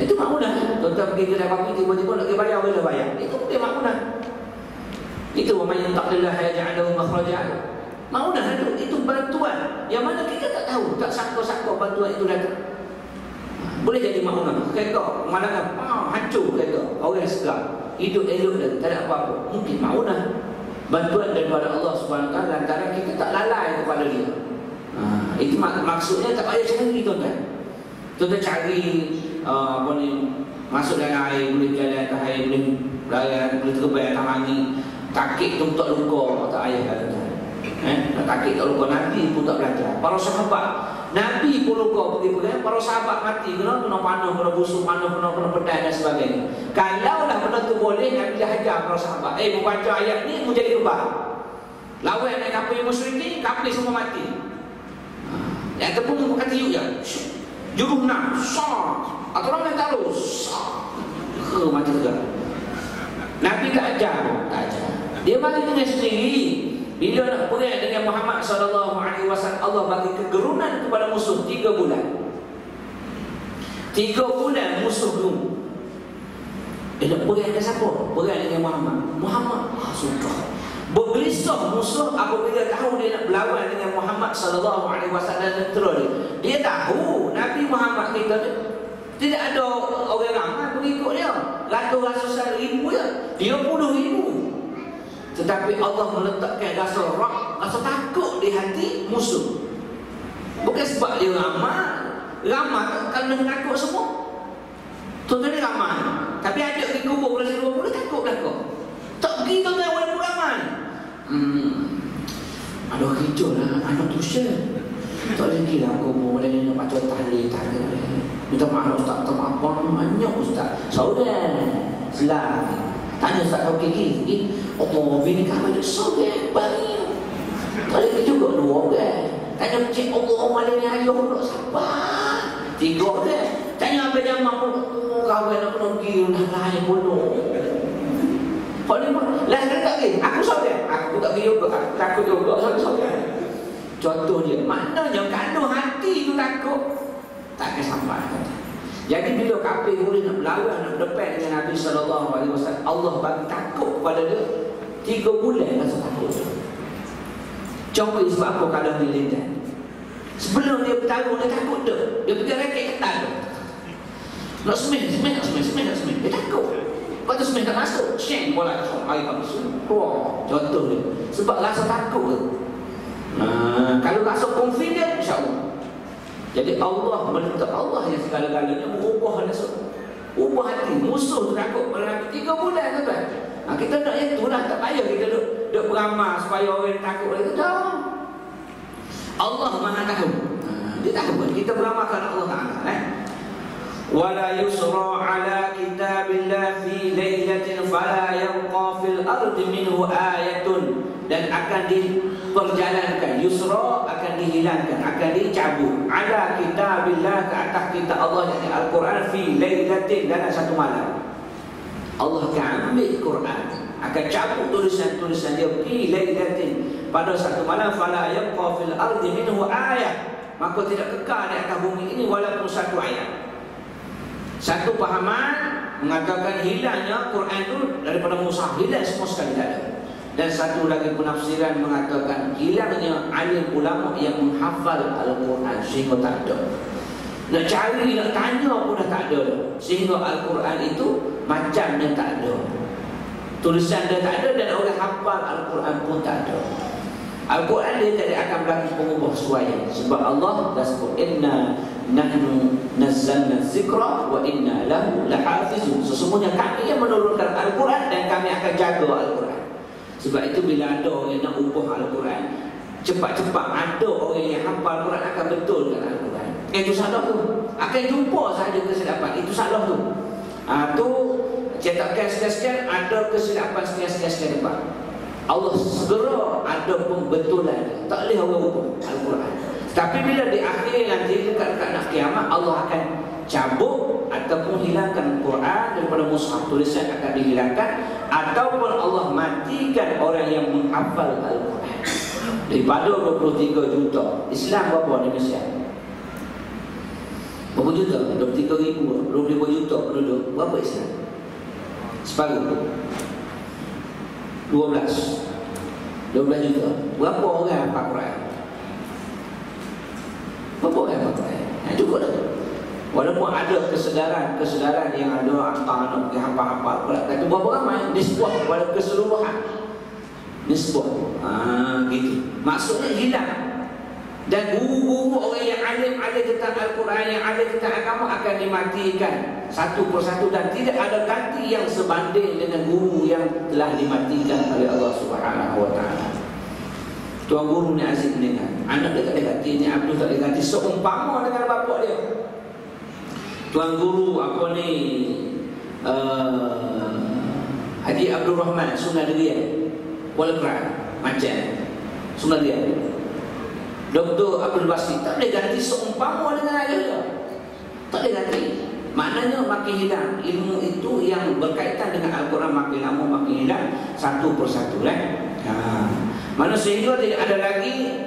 Itu makmunah. Tuan-tuan pergi kedai kopi, tiba-tiba nak pergi bayar, boleh bayar. Itu mungkin makmunah. Itu man yattaqillah yaj'al lahu makhraja. Makmunah itu bantuan yang mana kita tak tahu, tak sangka-sangka bantuan itu datang. Boleh jadi makmunah. Kereta pemandangan hancur, kereta orang segar, hidup elok dan tak ada apa-apa, mungkin makmunah. Bantuan daripada Allah Subhanahu Wa Taala lantaran kita tak lalai kepada dia. Itu maksudnya tak payah cari tuan-tuan. Tuan-tuan cari masuk dalam air, boleh jalan atas air, boleh berlayar, boleh terbang atas angin. Takik tu tak luka, tak payah tuan-tuan. Nak takik tak luka, Nabi pun tak belajar. Para sahabat Nabi pun luka pergi-pergi, para sahabat mati kena panah, kena busuk panah, kena pedang dan sebagainya. Kalau dah benda tu boleh, Nabi dah hajar para sahabat. Membaca ayat ni menjadi kebal. Lawan dengan kapal musyrik, kapal semua mati. Yang tepung bukan tiup je. Juruh nak, sah. Atau orang yang taruh, sah. Mati juga. Nabi tak ajar, tak ajar. Dia bagi dengan sendiri. Bila nak perang dengan Muhammad SAW, Allah bagi kegerunan kepada musuh 3 bulan. 3 bulan musuh gerun. Nak perang dengan siapa? Perang dengan Muhammad suka. Bergelisah musuh apabila tahu dia nak berlawan dengan Muhammad SAW dan tentera dia. Dia tahu Nabi Muhammad kita ni tidak ada orang ramai pengikut dia. Ratus-ratusan ribu dia 10,000. Tetapi Allah meletakkan rasa takut di hati musuh. Bukan sebab dia ramai kan kena takut semua. Tuan-tuan ni ramai. Tapi ajak pergi kubur belas 20 takut lah kau. Tak pergi tuan-tuan walaupun ramai. Aduh kerja lah anak tuition. Tak lagi lah kubur boleh nak baca tahlil. Minta maaf ustaz, tak apa banyak ustaz. Saudara silam. Tanya ustaz kau gigi. Oh bini kau ada saudara bagi. Tak lagi juga 2 orang. Tanya cik Allah malingnya ayah nak sabar. 3 orang. Tanya apa jamaah pun kawan nak pergi lain pun. Kau ni pun lah tak lagi. Aku saudara. Aku tak pergi juga. Aku takut juga saudara. Contoh dia, maknanya kandung hati tu takut tak akan sampai. Jadi bila kafir boleh nak berlawan, nak berdepan dengan Nabi SAW, Allah bagi takut kepada dia 3 bulan rasa takut. Contoh sebab apa kalau dia lintas. Sebelum dia bertarung dia takut dia. Dia pergi raket ketat dia. Nak semih. Dia takut. Lepas tu semih tak masuk. Syeng bola air habis. Contoh dia. Sebab rasa takut dia. Kalau rasa confident, insya-Allah. Jadi Allah meminta Allah yang segala-galanya mengubah hati. Musuh tu takut pada Nabi 3 bulan tuan. Kita nak yang tu lah, tak payah kita duk beramal supaya orang takut kita tahu. Allah Maha tahu. Dia tahu kita beramalkan Allah Taala. Wala yusra ala kitabillah fi lailatin fala yabqa fil ardi minhu ayatun, dan akan diperjalankan yusra, akan dihilangkan, akan dicabut ala kitabillah, ke atas kitab Allah yakni Al-Quran fi lailatin, dalam satu malam. Allah akan ambil Quran, akan cabut tulisan-tulisan dia fi lailatin, pada satu malam, fala yabqa fil ardi minhu ayat, maka tidak kekal di atas bumi ini walaupun satu ayat. Satu pahaman mengatakan hilangnya Quran itu daripada mushaf, hilang semua sekali tak ada. Dan satu lagi penafsiran mengatakan hilangnya alim ulama yang menghafal Al-Quran sehingga tak ada. Nak cari, nak tanya pun dah tak ada. Sehingga Al-Quran itu macamnya tak ada. Tulisan dia tak ada dan orang hafal Al-Quran pun tak ada. Al-Quran dia tidak akan berlaku pengubah suaya. Sebab Allah dah sebut inna nahnu nazzalna zikra wa inna lahu lahafizun. Sesungguhnya kami yang menurunkan Al-Quran dan kami akan jaga Al-Quran. Sebab itu bila ada orang yang nak ubah Al-Quran, cepat-cepat ada orang yang hafal Al-Quran akan betulkan Al-Quran. Itu salah tu. Akan jumpa sahaja kesilapan. Itu salah tu. Tu cetakkan sekian-sekian, ada kesilapan sekian-sekian depan. Allah segera ada pembetulan. Tak boleh orang ubah Al-Quran. Tapi bila di akhir nanti dekat-dekat nak kiamat, Allah akan cabut ataupun hilangkan Quran daripada mushaf, tulisan akan dihilangkan, ataupun Allah matikan orang yang menghafal Al-Quran. Daripada 23 juta Islam berapa di Malaysia? Berapa juta? 23,000, 25 juta penduduk. Berapa Islam? Separuh 12 juta. Berapa orang hafal Quran? Berapa orang hafal Quran? Cukup dah. Walaupun ada kesedaran yang ada anak yang hafal-hafal Quran, kata berapa ramai nisbah kepada keseluruhan. Nisbah. Gitu. Maksudnya hilang. Dan guru-guru orang yang alim tentang Al-Quran, yang alim tentang agama akan dimatikan satu persatu, dan tidak ada ganti yang sebanding dengan guru yang telah dimatikan oleh Allah Subhanahu wa taala. Tuan guru ni aziz mendengar, anak dia tak ada ganti, ni Abdul tak ada ganti, seumpama dengan bapak dia. Tuan guru apa ni, Haji Abdul Rahman Sunnah Dia Wal Quran macam Sunnah Dia, Dr. Abdul Basri tak boleh ganti seumpama dengan ayah dia. Tak boleh ganti. Maknanya makin hilang ilmu itu yang berkaitan dengan Al-Quran, makin lama makin hilang satu persatu Mana sehingga tidak ada lagi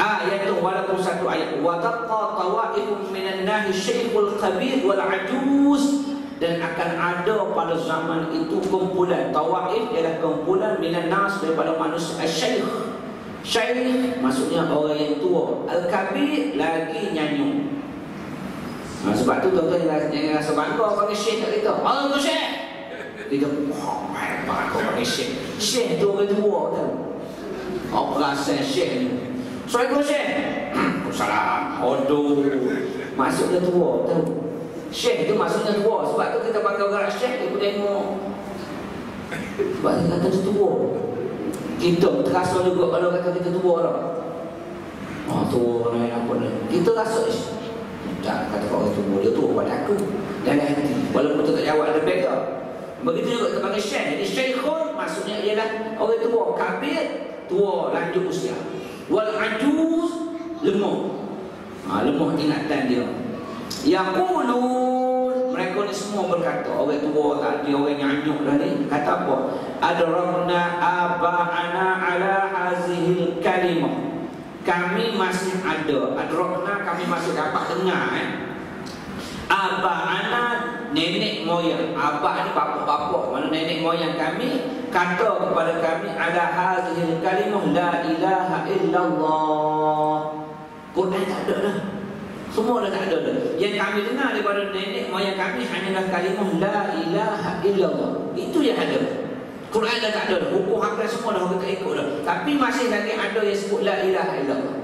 ayat itu walaupun satu ayat. Wa taqqa tawaifun minan nahi syaikhul kabir wal ajuz, dan akan ada pada zaman itu kumpulan, tawaif ialah kumpulan minan nas daripada manusia, syekh. Syekh maksudnya orang yang tua, al-kabir lagi nyanyung. Sebab tu tuan-tuan jangan rasa bangga panggil syekh kat kita. Mana tu syekh? Kita hebat kau panggil syekh. Syekh tu orang tua tau. Apa rasa syekh ni? Assalamualaikum syekh. Salam. Aduh. Maksud dia tua tau. Syekh tu maksudnya tua. Sebab tu kita pakai gerak syekh, kita tengok. Sebab dia kata dia tua. Kita terasa juga kalau kata kita tua lah. Oh tua ni apa ni. Kita rasa tak kata orang tua, dia tua pada aku. Dalam hati. Walaupun kita tak jawab, ada beza. Begitu juga kita panggil syekh. Jadi syekhun maksudnya ialah orang tua. Kabir, tua, lanjut usia. Wal ajuz, lemah. Lemah ingatan dia. Yaqulun, mereka ni semua berkata, orang tua tadi, orang yang anyuk dah ni, kata apa? Adrakna aba'ana ala hazihil kalimah. Kami masih ada. Adrakna, kami masih dapat dengar aba'ana, nenek moyang. Aba' ni bapak-bapak, mana nenek moyang kami kata kepada kami ala hazihil kalimah la ilaha illallah. Quran tak ada dah. Semua dah tak ada dah. Yang kami dengar daripada nenek moyang kami hanyalah kalimah la ilaha illallah. Itu yang ada. Quran dah tak ada dah. Hukum hakam semua dah kita ikut dah. Tapi masih lagi ada yang sebut la ilaha illallah.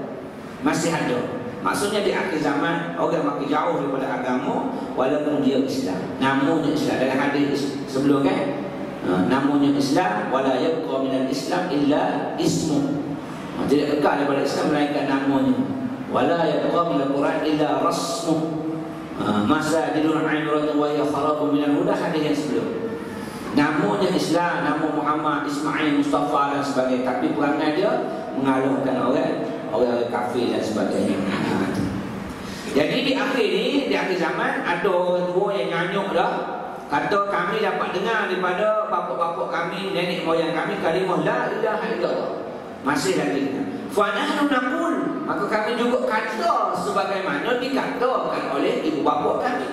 Masih ada. Maksudnya di akhir zaman orang makin jauh daripada agama walaupun dia Islam. Namanya Islam. Dalam hadis sebelum kan, namanya Islam wala yabqa minal Islam illa ismu. Tidak kekal daripada Islam melainkan namanya. Wala yabqa minal Quran illa rasmu. Masajidun 'amiratun wa hiya kharabun minal huda, hadis yang sebelum. Namanya Islam, nama Muhammad, Ismail, Mustafa dan sebagainya, tapi perangai dia mengalahkan orang kafir dan sebagainya. Jadi di akhir ni, di akhir zaman ada orang tua yang nyanyuk dah, kata kami dapat dengar daripada bapak-bapak kami, nenek moyang kami kalimah la ilaha illallah. Masih lagi. Fa nahnu naqul, maka kami juga kata sebagaimana dikatakan oleh ibu bapa kami.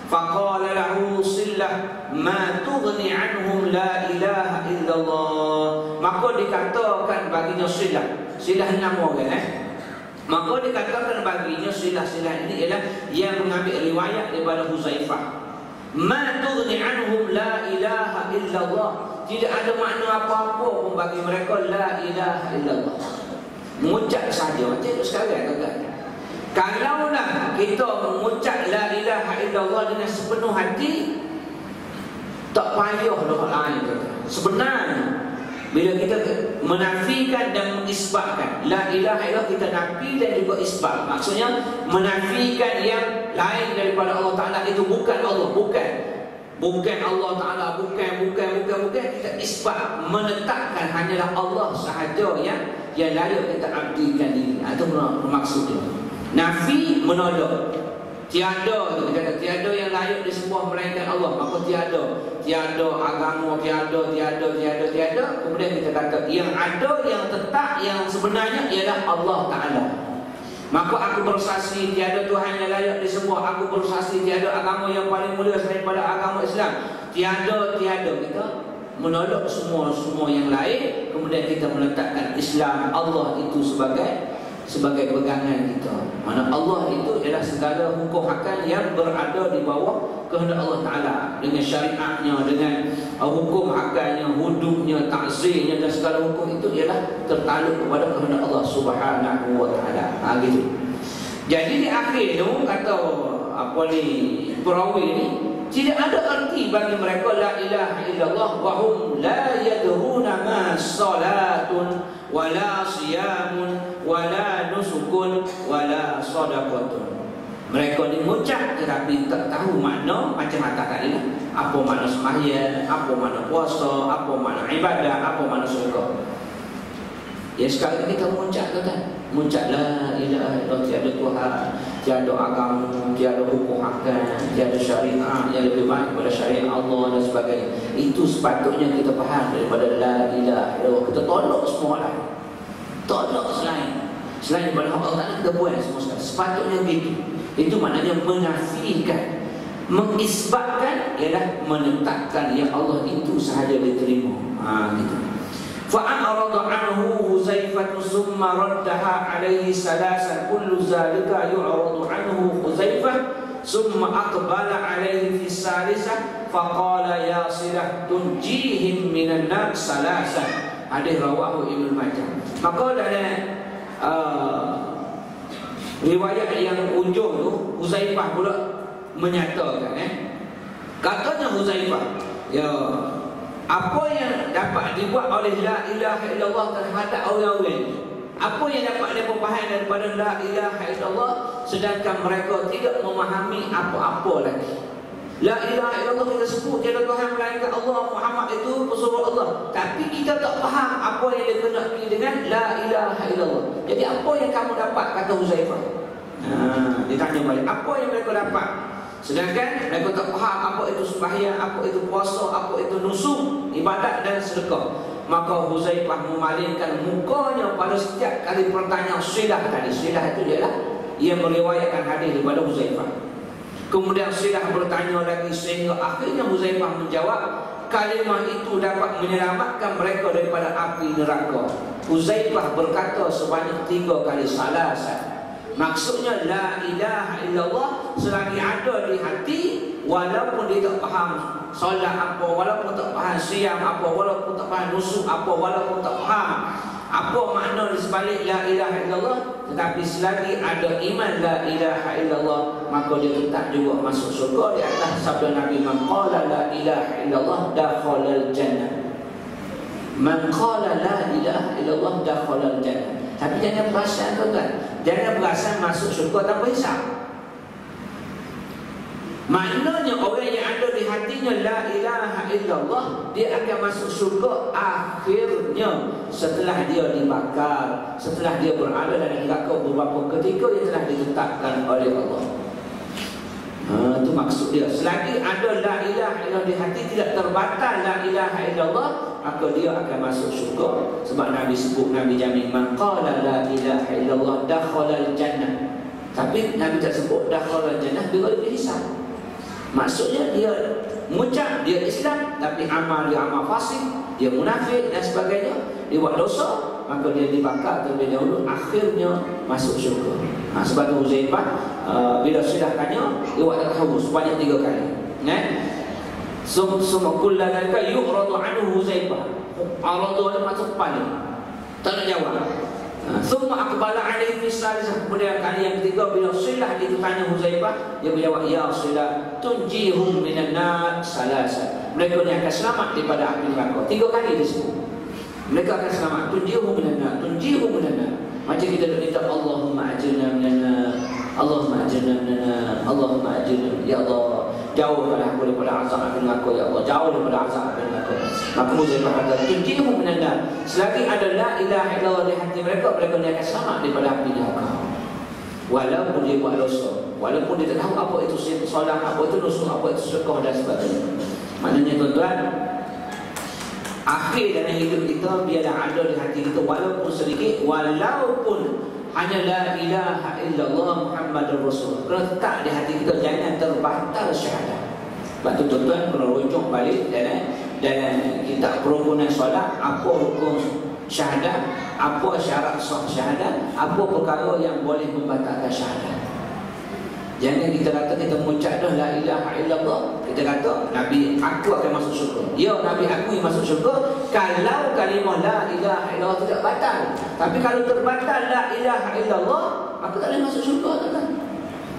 Faqala lahu sillah ma tughni anhum la ilaha illallah. Maka dikatakan baginya silah. Silah nama orang Maka dikatakan baginya silah-silah ini ialah yang mengambil riwayat daripada Huzaifah. Ma tughni anhum la ilaha illallah. Tidak ada makna apa-apa pun bagi mereka la ilaha illallah. Mengucap saja macam itu sekarang kata. Kalaulah kita mengucap la ilaha illallah dengan sepenuh hati, tak payah dah lain kata. Sebenarnya bila kita menafikan dan mengisbatkan la ilaha illallah, kita nafi dan juga isbat. Maksudnya menafikan yang lain daripada Allah Ta'ala itu bukan Allah, bukan Allah Ta'ala, bukan kita isbat, menetapkan hanyalah Allah sahaja yang layak kita abdikan diri. Itu maksudnya. Nafi menolak. Tiada, kita kata tiada yang layak disembah melainkan Allah. Maka tiada agama, tiada. Kemudian kita kata yang ada, yang tetap, yang sebenarnya ialah Allah Ta'ala. Maka aku bersaksi tiada Tuhan yang layak disembah. Aku bersaksi tiada agama yang paling mulia selain pada agama Islam. Tiada. Kita menolak semua yang lain. Kemudian kita meletakkan Islam, Allah itu sebagai pegangan kita. Mana Allah itu ialah segala hukum hakam yang berada di bawah kehendak Allah Ta'ala, dengan syariatnya, dengan hukum hakamnya, hududnya, takzirnya dan segala hukum itu ialah tertaluk kepada kehendak Allah Subhanahu wa Ta'ala. Gitu. Jadi di akhir tu kata perawi ni, tidak ada arti bagi mereka la ilaha illallah wa hum la yadruna ma salatun wala siyamun wala nusukun wala sadaqatun. Mereka ni mengucap tetapi tak tahu makna, macam kata tadi lah, apa makna sembahyang, apa makna puasa, apa makna ibadah, apa makna sedekah. Ya sekarang kita mengucap kan, mengucap la ilaha illallah, tiada Tuhan, tiada agama, tiada hukum hakam, tiada syariat yang lebih baik daripada syariat Allah dan sebagainya. Itu sepatutnya kita faham daripada la ilaha illallah. Kita tolak semua lain, tolak selain daripada Allah Ta'ala, kita buat semua sekali. Sepatutnya begitu. Itu maknanya menafikan. Mengisbatkan ialah menetapkan yang Allah itu sahaja diterima. Gitu. فَأَعْرَضَ عَنْهُ حُذَيْفَةُ ثُمَّ رَدَّهَا عَلَيْهِ ثَلَاثًا كُلُّ ذَلِكَ يُعْرَضُ عَنْهُ حُذَيْفَةُ ثُمَّ أَقْبَلَ عَلَيْهِ فِي الثَّالِثَةِ فَقَالَ يَا صِلَةُ تُنْجِيهِمْ مِنَ النَّارِ ثَلَاثًا. Hadis rawahu Ibnu Majah. Maka dalam riwayat yang ujung tu Huzaifah pula menyatakan katanya Huzaifah, ya, apa yang dapat dibuat oleh la ilaha illallah terhadap orang-orang ini, apa yang dapat mereka faham daripada la ilaha illallah, sedangkan mereka tidak memahami apa-apa lagi. La ilaha illallah kita sebut tiada Tuhan melainkan Allah, Muhammad itu pesuruh Allah, tapi kita tak faham apa yang dikenali dengan la ilaha illallah. Jadi apa yang kamu dapat, kata Huzaifah. Ditanya balik, apa yang mereka dapat? Sedangkan mereka tak faham apa itu sembahyang, apa itu puasa, apa itu nusuk, ibadat dan sedekah. Maka Huzaifah memalingkan mukanya pada setiap kali pertanyaan Silah tadi. Silah itu ialah ia meriwayatkan hadis daripada Huzaifah. Kemudian Silah bertanya lagi sehingga akhirnya Huzaifah menjawab, kalimah itu dapat menyelamatkan mereka daripada api neraka. Huzaifah berkata sebanyak 3 kali salasan. Maksudnya la ilaha illallah selagi ada di hati, walaupun dia tak faham solat apa, walaupun tak faham siam apa, walaupun tak faham nusuk apa, walaupun tak faham apa makna di sebalik la ilaha illallah, tetapi selagi ada iman la ilaha illallah, maka dia tetap juga masuk syurga di atas sabda Nabi, man qala la ilaha illallah dakhalal jannah. Man qala la ilaha illallah dakhalal jannah. Tapi jangan perasan, tuan-tuan, jangan perasan masuk syurga tanpa hisab. Maknanya orang yang ada di hatinya la ilaha illallah, dia akan masuk syurga akhirnya setelah dia dibakar, setelah dia berada dalam neraka beberapa ketika yang telah ditetapkan oleh Allah. Itu maksud dia. Selagi ada la ilaha illallah di hati, tidak terbatal la ilaha illallah, maka dia akan masuk syurga. Sebab Nabi sebut, Nabi jamin, man qala la ilaha illallah dakhalal jannah. Tapi Nabi tak sebut dakhalal jannah bighairi hisab. Maksudnya dia mengucap dia Islam, tapi amal dia amal fasik, dia munafik dan sebagainya, dia buat dosa, maka dia dibakar terlebih dahulu, akhirnya masuk syurga. Sebab tu Huzaifah bila sudah tanya, dia buat tahu sebanyak 3 kali. Semua kullaka yu'radu anhu Huzaifah. Aradu dia masuk kepala, tak nak jawab. Semua aqbala alaihi fi salisah. Kemudian kali yang ketiga bila Silah ditanya Huzaifah, dia menjawab, ya Silah, tunjihum minan nar salasa. Mereka ni akan selamat daripada api neraka. 3 kali disebut. Mereka akan selamat. Tunjihum minan nar, tunjihum minan nar. Macam kita minta Allahumma ajirna minan nar, Allahumma ajirna minan nar, Allahumma ajirna, ya Allah, jauhkanlah aku daripada azab api neraka, ya Allah, jauh daripada azab api neraka. Maka Huzaifah kata, tunjihum minan nar. Selagi ada la ilaha illallah di hati mereka, mereka akan selamat daripada api neraka. Walaupun dia buat dosa, walaupun dia tak tahu apa itu solat, apa itu nusuk, apa itu sedekah dan sebagainya. Maknanya tuan-tuan, akhir dalam hidup kita biarlah ada di hati kita walaupun sedikit, walaupun hanya la ilaha illallah Muhammadur Rasul, kena tetap di hati kita, jangan terbatal syahadat. Sebab tu tuan-tuan kena rujuk balik dalam kitab perukunan solat, apa rukun syahadat, apa syarat sah syahadat, apa perkara yang boleh membatalkan syahadat. Jangan kita kata kita mengucap dah la ilaha illallah, kita kata Nabi aku akan masuk syurga. Ya, Nabi aku yang masuk syurga kalau kalimah la ilaha illallah tidak batal. Tapi kalau terbatal la ilaha illallah, maka tak boleh masuk syurga, tuan-tuan.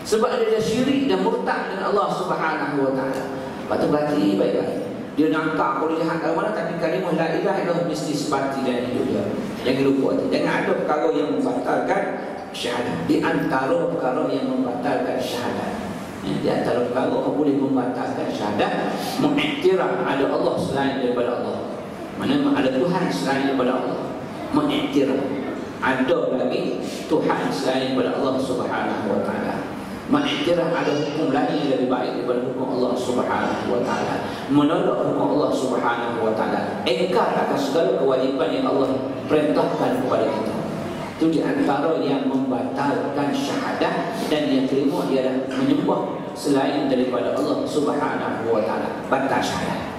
Sebab dia syirik dan murtad dengan Allah Subhanahu wa taala. Lepas tu berhati baik-baik. Dia nangkap boleh lihat kat mana, tapi kalimah la ilaha illallah mesti sebati dalam hidup dia. Jangan lupa, jangan ada perkara yang membatalkan syahadat. Di antara perkara yang membatalkan syahadat, di antara perkara yang boleh membatalkan syahadat, mengiktiraf ada Allah selain daripada Allah. Mana ada Tuhan selain daripada Allah. Mengiktiraf ada lagi Tuhan selain daripada Allah Subhanahu wa taala. Mengiktiraf ada hukum lain yang lebih baik daripada hukum Allah Subhanahu wa taala. Menolak hukum Allah Subhanahu wa taala, ingkar akan segala kewajipan yang Allah perintahkan kepada kita. Itu di antara yang membatalkan syahadat. Dan yang kelima ialah menyembah selain daripada Allah Subhanahu wa taala. Batal syahadat.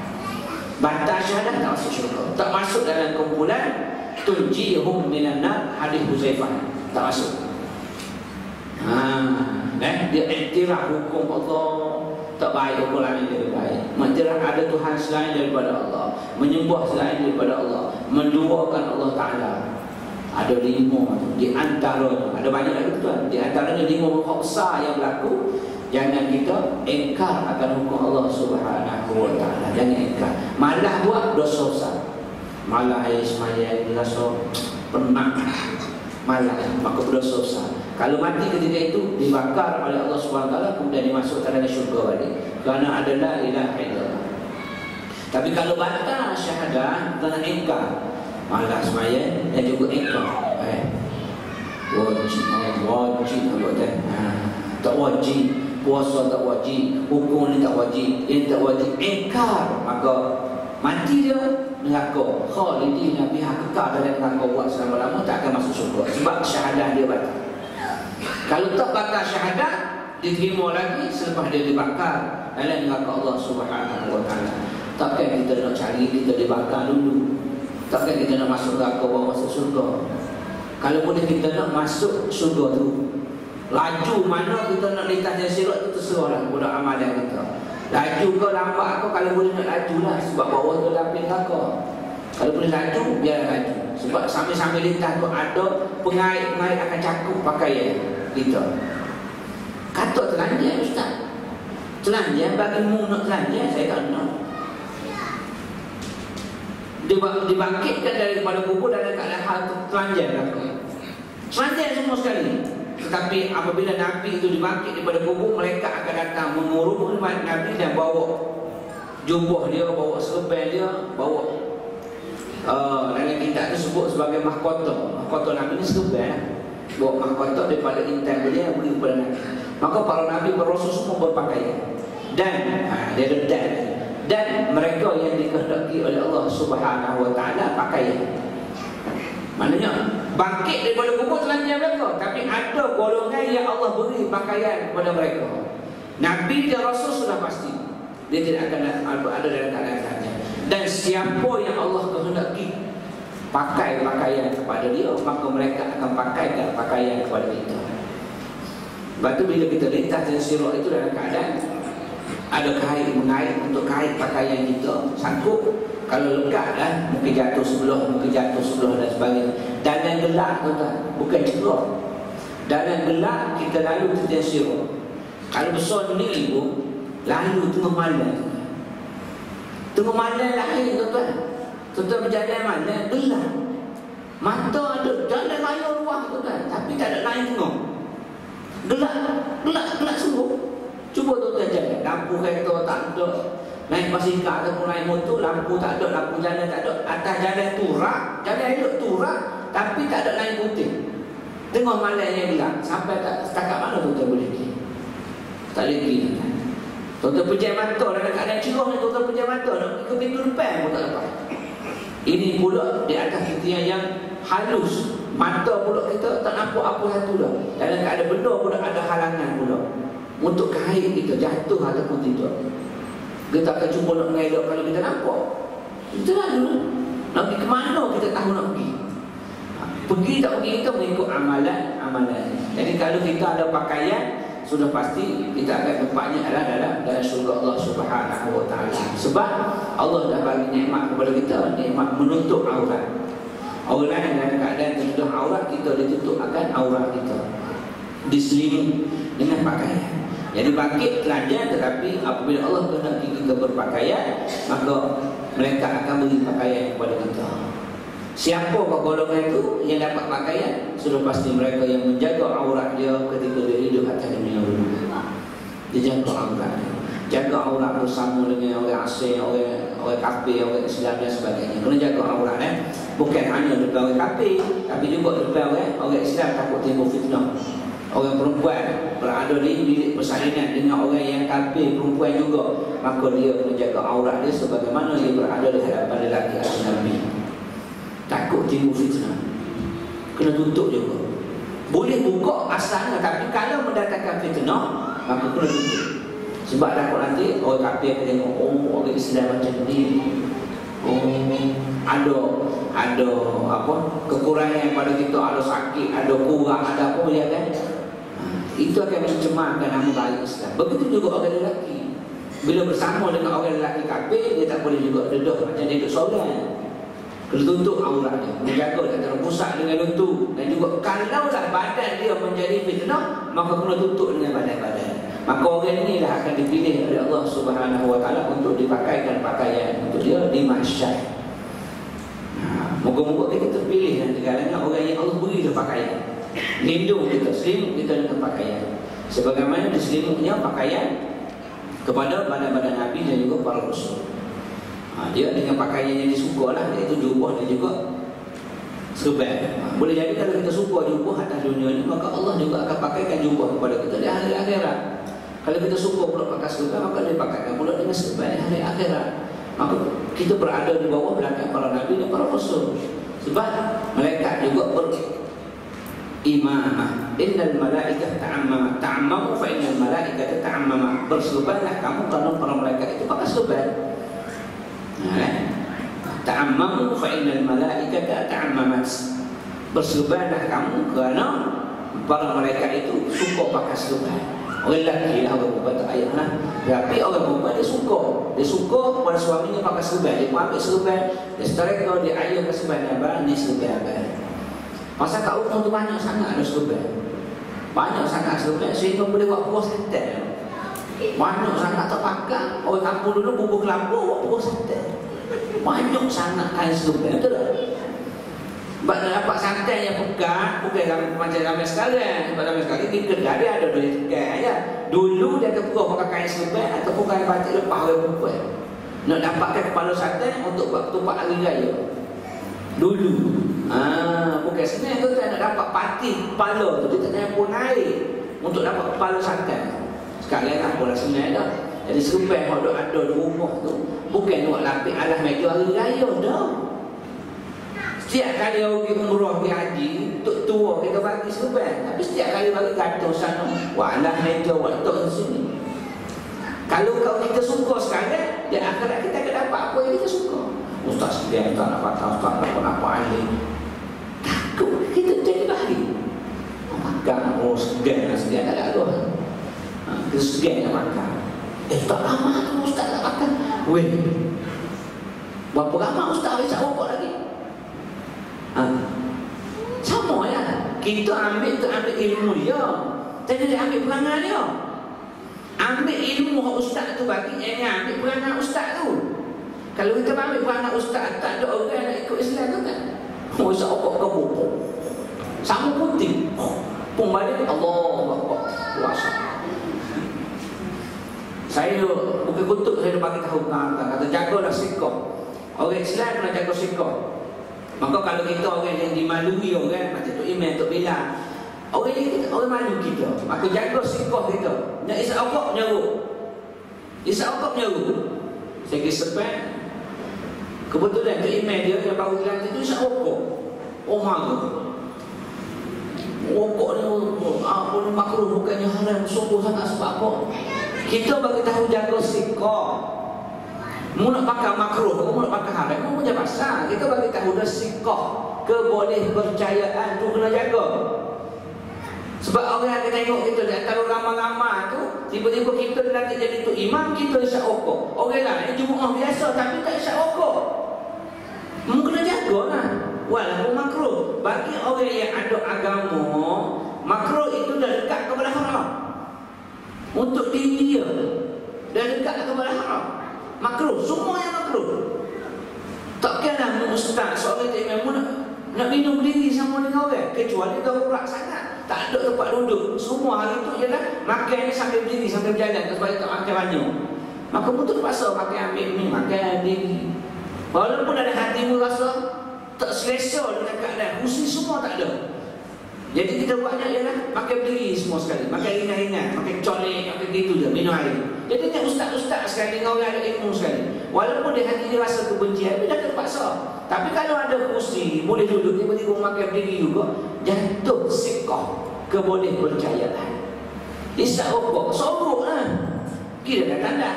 Batal syahadat tak masuk syurga, tak masuk dalam kumpulan tunjihum minan nar hadis Huzaifah, tak masuk. Dia iktiraf hukum Allah tak baik, hukum lain lebih baik. Mengiktiraf ada Tuhan selain daripada Allah, menyembah selain daripada Allah, menduakan Allah Ta'ala. Ada 5 di antaranya, ada banyak lagi tuan. Di antaranya 5 perkara besar yang berlaku Jangan kita engkar akan hukum Allah Subhanahu wa taala. Jangan engkar. Malah buat dosa besar. Malah ayat semaya rasa penat. Malah maka berdosa besar. Kalau mati ketika itu dibakar oleh Allah Subhanahu wa taala kemudian dimasukkan dalam syurga balik. Kerana ada la ilaha illallah. Tapi kalau batal syahadah kena engkar. Malah semaya dan juga engkar. Wajib tak wajib, puasa tak wajib, hukum ni tak wajib, ini tak wajib, engkar, maka mati dia neraka. Khalidina fiha, kekal dalam neraka buat selama-lama, tak akan masuk syurga sebab syahadah dia batal. Kalau tak batal syahadah, diterima lagi selepas dia dibakar dalam neraka Allah Subhanahu wa taala. Takkan kita nak cari kita dibakar dulu, takkan kita nak masuk neraka baru masuk syurga. Kalau boleh kita nak masuk syurga tu, laju mana kita nak lintas sirat tu terserahlah kepada amalan kita. Laju ke lambat ke, kalau boleh nak laju lah, sebab bawah tu lapis neraka. Kalau boleh laju, biarlah laju. Sebab sambil-sambil lintas tu ada pengait-pengait akan cakup pakaian kita. Kata telanjang ustaz, telanjang bagi mu nak telanjang, saya tak nak. Dibangkitkan daripada kubur dalam keadaan hal telanjang neraka. Telanjang semua sekali. Tetapi apabila Nabi itu dibangkit daripada kubur, mereka akan datang mengurung Nabi dan bawa jubah dia, bawa serban dia, bawa dalam kitab itu sebut sebagai mahkota. Mahkota Nabi ini serban, bawa mahkota daripada intan dia yang beri kepada Nabi. Maka para Nabi berasul semua berpakaian. Dan dia ada dan mereka yang dikehendaki oleh Allah Subhanahu wa taala pakaian. Maknanya bangkit daripada kubur telanjang mereka, tapi ada golongan yang Allah beri pakaian kepada mereka. Nabi dan Rasul sudah pasti dia tidak akan ada dalam keadaan telanjang. Dan siapa yang Allah kehendaki pakai pakaian kepada dia, maka mereka akan pakaikan pakaian kepada kita. Lepas tu bila kita lintas dan sirat itu dalam keadaan ada kait mengait untuk kait pakaian kita, sanggup. Kalau lekat dah, mungkin jatuh sebelah dan sebagainya. Dalam gelap tuan-tuan, bukan cerah. Dalam gelap kita lalu kita sirat. Kalau besar ni ibu, lalu tengah malam. Tengah malam lahir tuan-tuan. Tuan-tuan berjalan malam, gelap. Mata ada, dalam layar luar tuan-tuan, tapi tak ada lain tengok. Gelap sungguh. Cuba tuan-tuan jalan, lampu kereta tak ada, naik basikal ataupun naik motor, lampu tak ada, lampu jalan tak ada, atas jalan turak, jalan elok turak, tapi tak ada lain putih. Tengok malam yang gelap, sampai tak setakat mana tuan-tuan boleh pergi? Tak boleh pergi. Tuan-tuan pejam mata dalam keadaan cerah ni, tuan-tuan pejam mata nak pergi ke pintu depan pun tak dapat. Ini pula di atas kita yang halus, mata pula kita tak nampak apa satu dah. Dalam keadaan benda pula ada halangan pula untuk kait kita jatuh ataupun tidak. Kita akan cuba nak mengelak kalau kita nampak. Kita lalu nak pergi ke mana kita tahu nak pergi. Pergi tak pergi kita mengikut amalan. Jadi kalau kita ada pakaian, sudah pasti kita akan tempatnya adalah dalam syurga Allah Subhanahu wa taala. Sebab Allah dah bagi nikmat kepada kita, nikmat menutup aurat. Aurat dalam keadaan tertutup aurat, kita ditutup akan aurat kita, diselimuti dengan pakaian. Jadi bangkit telanjang, tetapi apabila Allah kehendaki kita berpakaian, maka mereka akan beri pakaian kepada kita. Siapa golongan itu yang dapat pakaian? Sudah pasti mereka yang menjaga aurat dia ketika dia hidup atas dunia dulu. Dia jaga aurat dia, jaga aurat bersama dengan orang asing, orang kafir, orang Islam dan sebagainya. Kena jaga aurat bukan hanya depan orang kafir, tapi juga depan orang Islam, takut timbul fitnah. Orang perempuan berada di bilik persalinan dengan orang yang kafir perempuan juga, maka dia menjaga aurat dia sebagaimana dia berada di hadapan lelaki ajnabi. Takut timbul fitnah, kena tutup juga. Boleh buka asalnya, tapi kalau mendatangkan fitnah, maka kena tutup. Sebab takut nanti orang kafir tengok, oh orang Islam macam ni, ada apa kekurangan pada kita, ada sakit, ada kurang, ada apa ya kan? Itu akan mencemarkan nama baik Islam. Begitu juga orang lelaki, bila bersama dengan orang lelaki kafir, dia tak boleh juga dedah macam dia duduk seorang. Kena tutup aurat dia, menjaga tak terpusat dengan lentur. Dan juga kalaulah badan dia menjadi fitnah, maka kena tutup dengan badan-badan. Maka orang ni lah akan dipilih oleh Allah Subhanahu Wa Taala untuk dipakaikan pakaian untuk dia di mahsyar. Moga-moga kita terpilih nanti kalangan orang yang Allah beri dia pakaian. Lindung kita, selimut kita dengan pakaian. Sebagaimana diselimutnya pakaian kepada badan-badan Nabi dan juga para Rasul. Dia dengan pakaian yang disuka lah, iaitu jubah dan juga serban. Boleh jadi kalau kita suka jubah atas dunia ni, maka Allah juga akan pakaikan jubah kepada kita di hari akhirat. Kalau kita suka pula pakai serban, maka dia pakaikan pula dengan serban di hari akhirat. Maka kita berada di bawah belakang para Nabi dan para Rasul. Sebab malaikat juga imamah. Innal malaikata ta'ammamu fa innal malaikata ta'ammama. Berserbanlah kamu kerana para malaikat itu pakai serban. Ta'ammamu fa innal malaikata ta'ammamat. Berserbanlah kamu kerana para malaikat itu suka pakai serban. Orang lelaki lah, orang perempuan tak payah lah. Tapi orang perempuan dia suka pada suaminya pakai serban. Dia ambil serban, dia setereka, dia ayahkan serban. Abang ni serban abang. Pasal kat rumah tu banyak sangat ada serban. Banyak sangat serban sehingga boleh buat buah santan. Banyak sangat tak pakai. Orang kampung dulu bubur kelapa buat buah santan. Banyak sangat kain serban. Betul tak? Sebab nak dapat santan yang pekat, bukan macam ramai sekarang. Sebab ramai sekarang di kedai dia ada duit tekan ya. Dulu dia keperluan pakai kain serban ataupun kain batik lepas orang perempuan. Nak dapatkan kepala santan untuk buat ketupat hari raya. Dulu bukan senang tu, nak dapat pati kepala tu, dia tak nak pun air untuk dapat kepala santan. Sekarang tak boleh senang dah. Jadi serban yang ada di rumah tu bukan nak lapik alas meja hari raya dah. Setiap kali orang pergi umrah, pergi haji, untuk tua kita bagi serban. Tapi setiap kali bagi gantung sana, alas meja, letak di sini. Kalau kita suka sekarang, di akhirat kita akan dapat apa yang kita suka. Ustaz sekian tak nak patah, Ustaz tak nak ahli. Takut kita jadi bahari. Makan, sekian tak ada tu. Kita sekian nak makan. Tak lama tu Ustaz nak makan. Weh, berapa lama Ustaz boleh cakap lagi? Sama ya. Kita ambil ilmu dia, tak dia ambil perangai dia. Ambil ilmu Ustaz tu bagi, jangan ambil perangai Ustaz tu. Kalau kita ambil perangai Ustaz, tak ada orang nak ikut Islam tu kan. Ustaz okok ke bopok sama putih pun balik Allah kuasa. Saya bukan kutuk, saya dah bagi tahu kata jagalah sikap. Orang Islam kena jaga sikap. Maka kalau kita orang yang dimalui orang macam tu Imam, Tok Bilal, orang ni orang malu kita, maka jaga sikap kita. Nak isap okok nyaruk, isap okok nyaruk. Saya kisah kebetulan Tok Imam dia yang baru dilantik tu isap okok. Oh malu. Okok ni apa ni makruh, bukannya haram, sungguh sangat sebab apa? Kita bagi tahu jaga sikap. Mu nak pakai makruh, mu nak pakai haram, mu punya pasal. Kita bagi tahu dah sikap, keboleh percayaan tu kena jaga. Sebab orang akan tengok kita di antara ramai-ramai tu, tiba-tiba kita nanti jadi tu imam, kita isyak okok. Orang lain Jumaat biasa tapi tak isyak okok. Mu kena jaga lah. Walaupun makruh, bagi orang yang ada agama, makruh itu dah dekat kepada haram. Untuk diri dia dah dekat kepada haram. Makruh, semua yang makruh. Takkanlah ustaz seorang imam nak minum diri sama dengan orang, kecuali darurat sangat, tak ada tempat duduk. Semua hari tu ialah makan sambil berdiri, sambil berjalan, supaya tak makan banyak. Maka betul terpaksa makan ambil ni, makan diri. Walaupun ada hatimu rasa tak selesa dengan keadaan, kursi semua tak ada. Jadi kita buatnya ialah makan berdiri semua sekali, makan ringan-ringan, makan colek, makan gitu je, minum air. Jadi ni ustaz-ustaz sekali dengan orang ada ilmu sekali. Walaupun di hati dia rasa kebencian, dia dah terpaksa. Tapi kalau ada kursi, boleh duduk, tiba-tiba makan berdiri juga, jatuh sikap keboleh percayaan. Isyak rokok, sorok lah. Kira dah tanda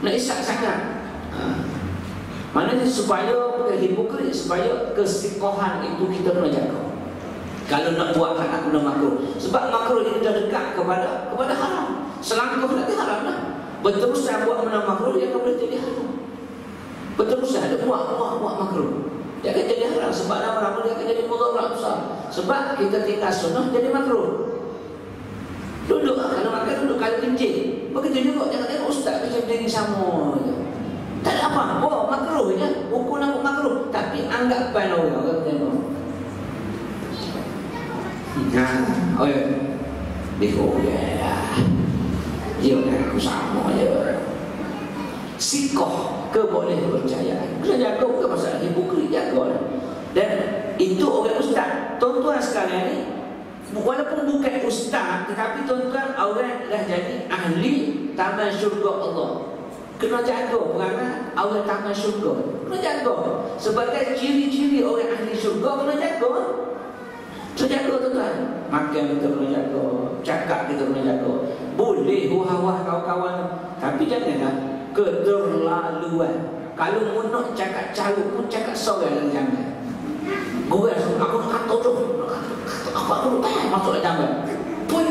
nak isyak sangat. Maknanya supaya hipokrit, supaya kesikohan itu kita kena jaga. Kalau nak buat hak aku nak makruh, sebab makruh ini dah dekat kepada haram. Selangkah lagi haram lah. Berterusan buat benda makruh, dia akan boleh jadi haram. Berterusan ada buat makruh, dia akan jadi haram. Sebab lama-lama dia akan jadi mudarat besar. Sebab kita tinggal sunnah jadi makruh. Duduk, kalau makan duduk, kalau kencing. Begitu juga, jangan tengok ustaz macam dia sama je. Tak ada apa-apa, makruh je. Hukum nampak makruh. Tapi anggapan orang tengok. Oh ya, dia lah. Dia aku sama je. Sikoh ke boleh percayaan. Kena jaga bukan masalah hipokrit, jaga lah. Dan itu orang ustaz. Tuan-tuan sekalian ni, walaupun bukan ustaz, tetapi tuan-tuan orang dah jadi ahli taman syurga Allah. Kena jaga perangai orang taman syurga. Kena jaga. Sebagai ciri-ciri orang ahli syurga, kena jaga. Kena jaga tuan-tuan. Makan kita kena jaga, cakap kita kena jaga. Boleh wah-wah kawan-kawan, tapi janganlah keterlaluan. Kalau nak cakap carut pun cakap sorang jangan. Gue aku nak kata tu. Aku tak masuk dalam jamban. Pun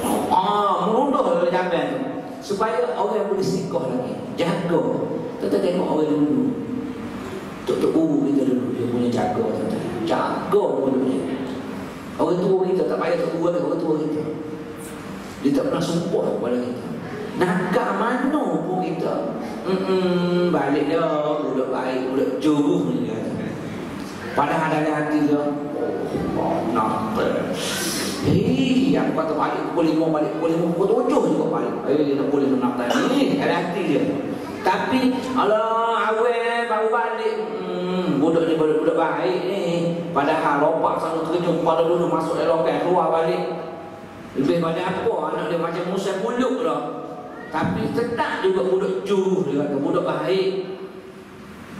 merunduh dalam jamban tu. Supaya orang boleh sikoh lagi. Jaga. Kita tengok orang dulu. Tok guru kita dulu dia punya jaga tuan-tuan. Jaga dulu dia. Orang tua kita tak payah tok guru orang tua kita. Dia tak pernah sumpah kepada kita. Nakal mana pun kita. Balik dia budak baik, budak juruh ni dia. Padahal dalam hati dia, nak aku kata balik pukul 5, balik pukul 5, pukul 7 juga balik. Nak boleh nak ni dalam hati dia. Tapi alah awal baru balik, budak ni budak baik ni. Padahal lopak sana terjun pada dulu masuk lokai keluar balik. Lebih pada apa anak dia macam Musa buluk dah. Tapi tetap juga budak juruh dia kata, budak baik.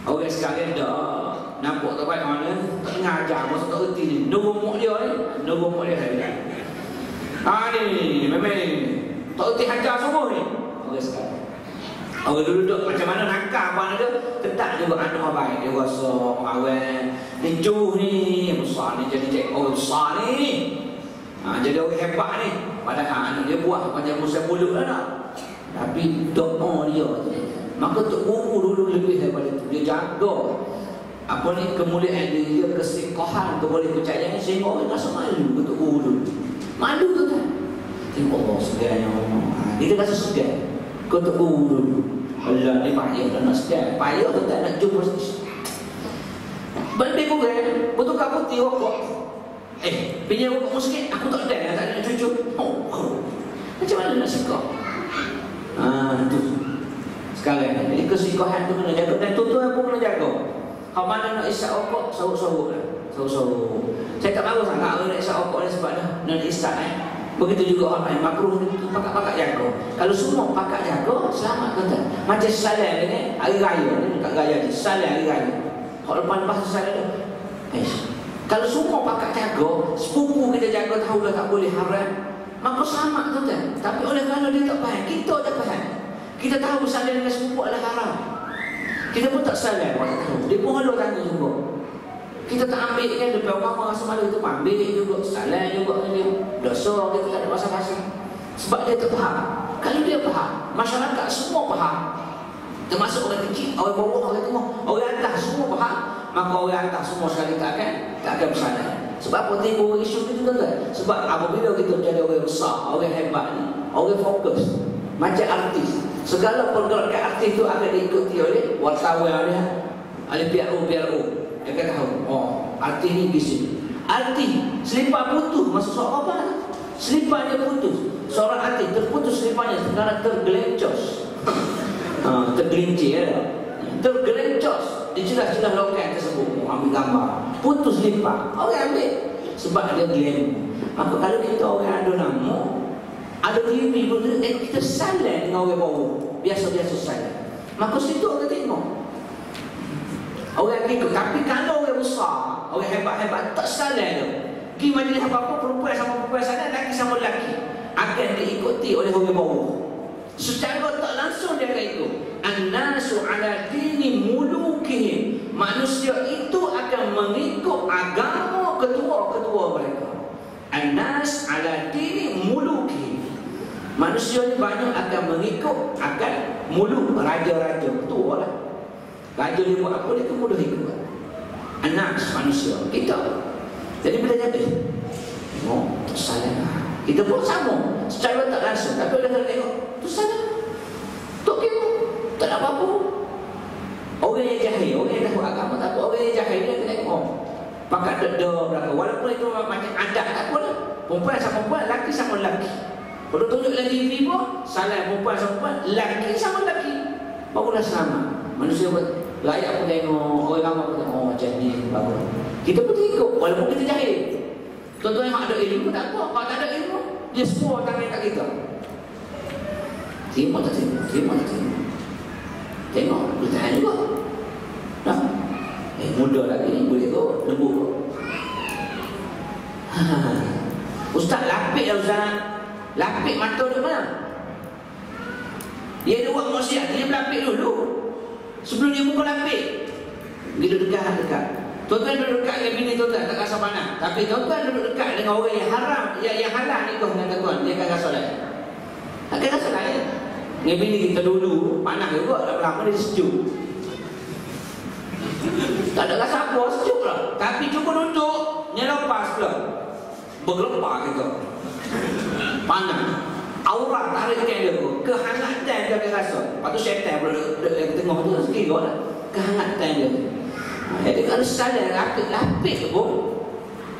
Orang sekalian dah nampak tak baik mana, tak ngajar, masa tak erti ni. Nunggu mok dia ni, nunggu mok dia ni. Ni, memang ni. Tak erti hajar semua ni. Orang sekalian. Orang duduk macam mana nakal apa dia, tetap juga anak baik. Dia rasa pengawal, ni juh ni, besar ni jadi cik orang besar ni. Jadi orang hebat ni. Padahal anak dia buat macam Musa buluk lah nak. Tapi doa dia tu. Maka Tok Guru dulu lebih daripada itu. Dia jaga apa ni kemuliaan dia, kesikohan, keboleh percayaan sehingga orang rasa malu ke Tok Guru dulu. Malu tu kan. Tengok Allah segalanya. Dia rasa segan ke Tok Guru dulu. Allah ni payah dah nak segan. Payah tu tak nak jumpa. Balik kurang, betul ke putih rokok. Pinjam rokok sikit, aku tak ada nak cucu. Macam mana nak sikap? Tu sekarang jadi kesikohan tu kena jaga. Dan tuan-tuan pun kena jaga. Kalau mana nak isap rokok, sorok-sorok lah. Sorok-sorok. Saya tak mahu sangat orang nak isap rokok ni sebab dah nak isap Begitu juga orang lain makruh ni pakat-pakat jaga. Kalau semua pakat jaga, selamat tuan-tuan. Macam salam ni, hari raya ni dekat raya je. Salam hari raya. Kalau lepas salam tu, kalau semua pakat jaga, sepupu kita jaga tahu dah tak boleh haram, maka selamat tuan-tuan. Tapi oleh kerana dia tak faham, kita dah faham. Kita tahu salam dengan sepupu adalah haram. Kita pun tak salam, orang tak tahu. Dia pun ada tanya juga. Kita tak ambil kan, depan orang rasa malu, kita pun ambil juga, salam juga dia. Dosa kita tak ada masa-masa. Sebab dia tak faham. Kalau dia faham, masyarakat semua faham. Termasuk orang kecil, orang bawah, orang tua, orang atas semua faham. Maka orang atas semua sekali tak akan bersalah. Sebab apa timbul isu itu tuan-tuan? Sebab apabila kita jadi orang besar, orang hebat ni, orang fokus, macam artis. Segala pergerakan artis itu akan diikuti oleh wartawan dia, oleh PRO. Dia akan tahu, artis ni bising. Artis, selipar putus, masuk soal apa? Selipar dia putus. Seorang artis terputus seliparnya kerana tergelencos. Tergelincir ya. Tergelencos di celah-celah lokai tersebut. Ambil gambar, putus selipar. Orang ambil sebab dia glam. Maka kalau kita orang ada nama, ada TV pun kita salah dengan orang bawah. Biasa-biasa salah. Maka situ orang tengok. Orang ikut. Tapi kalau orang besar, orang hebat-hebat, tak salah tu. Pergi majlis apa-apa, perempuan sama perempuan sana, lelaki sama lelaki, akan diikuti oleh orang bawah. Secara tak langsung dia akan ikut. An-nasu ala dini mulukihim. Manusia itu akan mengikut agama ketua-ketua mereka. An-nas ala dini mulukihim. Manusia ni banyak akan mengikut akan muluk, raja-raja, ketua lah. Raja dia buat apa, dia tu mudah ikut. An-nas, manusia, kita. Jadi bila jadi, tak salah lah. Kita pun sama, secara tak langsung. Tapi orang tengok, tu sana, tu kira, tak ada apa-apa. Orang yang jahil, orang yang tahu agama tak apa. Orang yang jahil dia tengok, pakat dada belakang. Walaupun itu macam adat tak apa lah. Perempuan sama perempuan, lelaki sama lelaki. Kalau tunjuk lagi TV pun, salah perempuan sama perempuan, lelaki sama lelaki. Barulah sama. Manusia layak pun tengok, orang ramai pun tengok, oh macam ni, bagus. Kita pun ikut, walaupun kita jahil. Tuan-tuan yang ada ilmu tak apa. Kalau tak ada ilmu, dia semua tangan kat kita. Terima tak terima? Terima tak terima? Tengok, dia tahan juga. Nah, muda lagi ni, boleh kot, lembut kot. Ustaz lapik lah Ustaz. Lapik mata dia mana? Dia ada buat maksiat, dia berlapik dulu. Sebelum dia buka lapik, dia dekat. Tuan-tuan duduk dekat dengan bini tuan-tuan, tak rasa panas. Tapi tuan-tuan duduk dekat dengan orang yang haram, yang halal nikah dengan tuan-tuan, dia akan rasa lain. Akan rasa lain. Dengan bini kita dulu, panas juga, lama-lama dia sejuk. Tak ada rasa apa, sejuk lah. Tapi cuba duduk, nyelepas pula. Bergelepar kita. Panas. Aurat tarik dia tu, kehangatan dia akan rasa. Lepas tu syaitan pula duduk tengah tu, sekiranya lah. Kehangatan dia. Jadi kalau salah lapik pun,